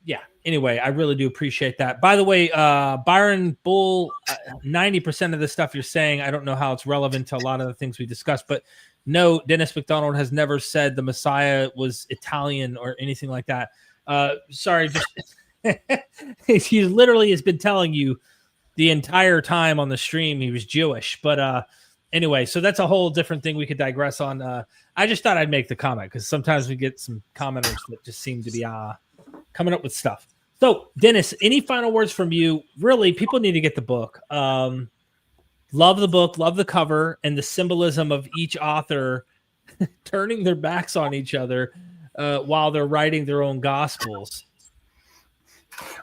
A: yeah. Anyway, I really do appreciate that. By the way, Byron Bull, 90% of the stuff you're saying, I don't know how it's relevant to a lot of the things we discussed, but no, Dennis MacDonald has never said the Messiah was Italian or anything like that. Sorry, just he literally has been telling you the entire time on the stream he was Jewish. But anyway, so that's a whole different thing we could digress on. I just thought I'd make the comment because sometimes we get some commenters that just seem to be coming up with stuff. So, Dennis, any final words from you? Really, people need to get the book. Love the book, love the cover, and the symbolism of each author turning their backs on each other while they're writing their own gospels.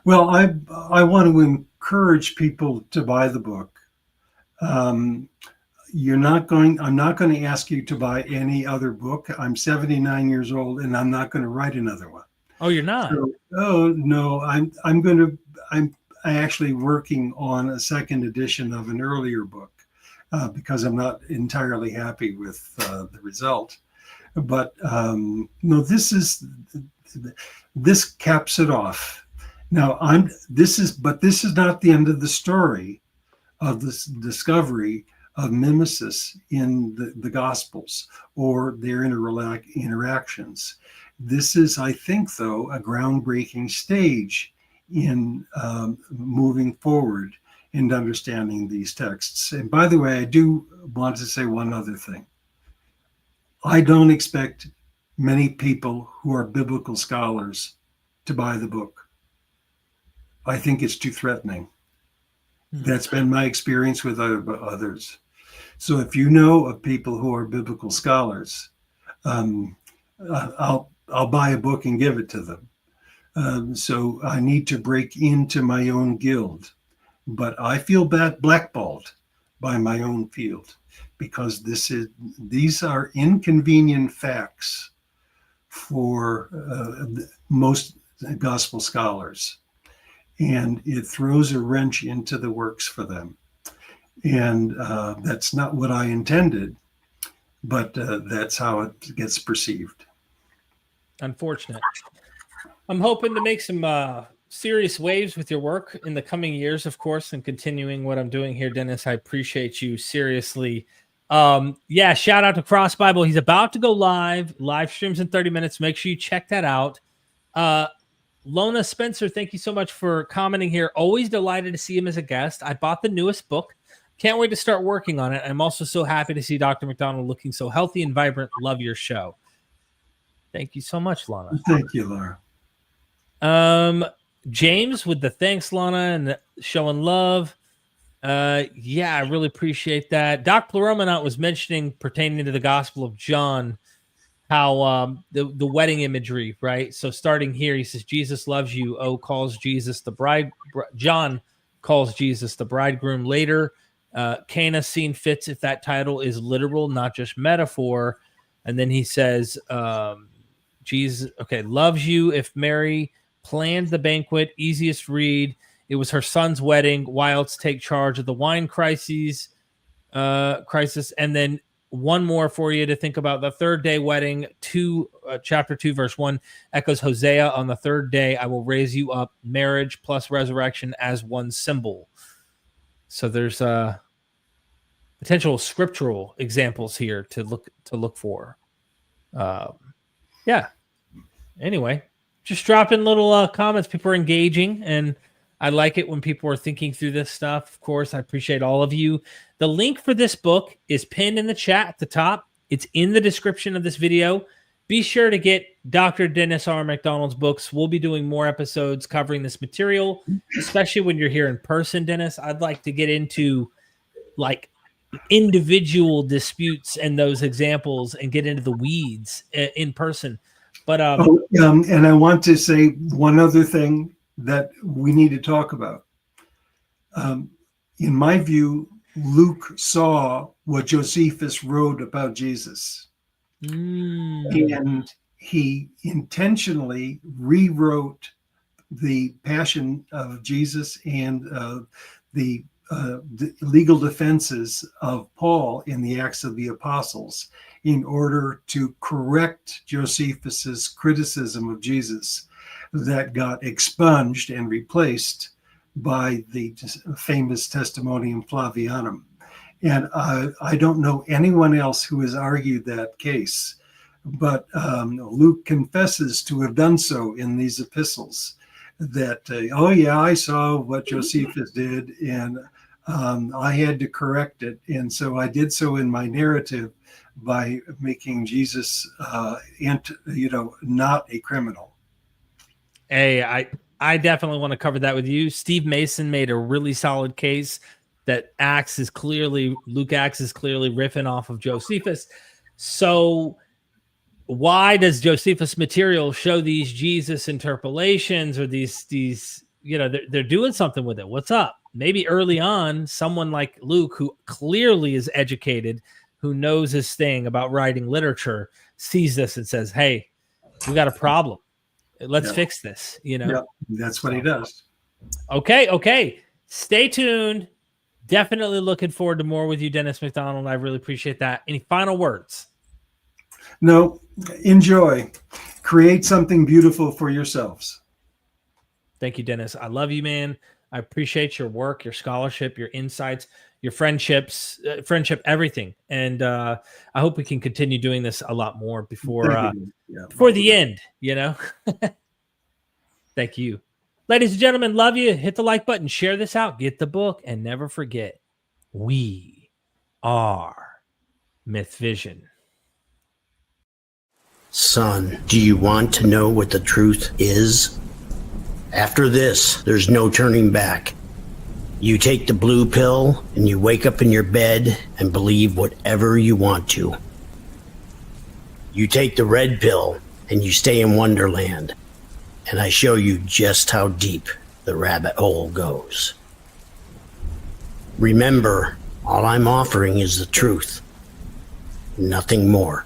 B: Well, I want to encourage people to buy the book. I'm not going to ask you to buy any other book. I'm 79 years old, and I'm not going to write another one.
A: Oh, you're not?
B: So, oh no, I'm actually working on a second edition of an earlier book because I'm not entirely happy with the result. But no, this caps it off. Now this is not the end of the story of this discovery of mimesis in the Gospels or their interactions. This is, I think, though, a groundbreaking stage in moving forward and understanding these texts. And by the way, I do want to say one other thing. I don't expect many people who are biblical scholars to buy the book. I think it's too threatening. That's been my experience with others. So if you know of people who are biblical scholars, I'll buy a book and give it to them. So I need to break into my own guild, but I feel blackballed by my own field because these are inconvenient facts for most gospel scholars, and it throws a wrench into the works for them. And that's not what I intended, but that's how it gets perceived.
A: Unfortunate. I'm hoping to make some serious waves with your work in the coming years, of course, and continuing what I'm doing here, Dennis. I appreciate you seriously. Yeah, shout out to Cross Bible. He's about to go live streams in 30 minutes. Make sure you check that out. Lona Spencer, thank you so much for commenting here. Always delighted to see him as a guest. I bought the newest book. Can't wait to start working on it. I'm also so happy to see Dr. MacDonald looking so healthy and vibrant. Love your show. Thank you so much, Lana.
B: Thank you, Laura.
A: James with the thanks, Lana, and showing love. Yeah, I really appreciate that. Doc Pleuromanot was mentioning pertaining to the Gospel of John, how the wedding imagery, right? So starting here, he says, Jesus loves you. Calls Jesus the bride. John calls Jesus the bridegroom. Later, Cana scene fits if that title is literal, not just metaphor. And then he says, Jesus, okay, loves you. If Mary planned the banquet, easiest read. It was her son's wedding. Wilds take charge of the wine crisis. And then one more for you to think about. The third day wedding, chapter 2, verse 1 echoes Hosea. On the third day, I will raise you up. Marriage plus resurrection as one symbol. So there's potential scriptural examples here to look for. Yeah. Anyway, just dropping little comments. People are engaging, and I like it when people are thinking through this stuff. Of course, I appreciate all of you. The link for this book is pinned in the chat at the top. It's in the description of this video. Be sure to get Dr. Dennis R. MacDonald's books. We'll be doing more episodes covering this material, especially when you're here in person, Dennis. I'd like to get into like individual disputes and those examples and get into the weeds in person. But
B: and I want to say one other thing that we need to talk about. In my view, Luke saw what Josephus wrote about Jesus. And he intentionally rewrote the passion of Jesus and the legal defenses of Paul in the Acts of the Apostles in order to correct Josephus's criticism of Jesus. that got expunged and replaced by the famous Testimonium Flavianum. And I don't know anyone else who has argued that case, but Luke confesses to have done so in these epistles, that, oh yeah, I saw what Josephus did, and I had to correct it. And so I did so in my narrative by making Jesus, not a criminal.
A: Hey, I definitely want to cover that with you. Steve Mason made a really solid case that Luke Acts is clearly riffing off of Josephus. So why does Josephus' material show these Jesus interpolations, or these they're doing something with it? What's up? Maybe early on, someone like Luke, who clearly is educated, who knows his thing about writing literature, sees this and says, hey, we got a problem. Let's fix this.
B: That's what he does.
A: Okay. Stay tuned. Definitely looking forward to more with you, Dennis MacDonald. I really appreciate that. Any final words?
B: No, enjoy. Create something beautiful for yourselves.
A: Thank you, Dennis. I love you, man. I appreciate your work, your scholarship, your insights, your friendship, everything. And I hope we can continue doing this a lot more before the end, Thank you. Ladies and gentlemen, love you. Hit the like button, share this out, get the book, and never forget, we are MythVision.
C: Son, do you want to know what the truth is? After this, there's no turning back. You take the blue pill and you wake up in your bed and believe whatever you want to. You take the red pill and you stay in Wonderland, and I show you just how deep the rabbit hole goes. Remember, all I'm offering is the truth, nothing more.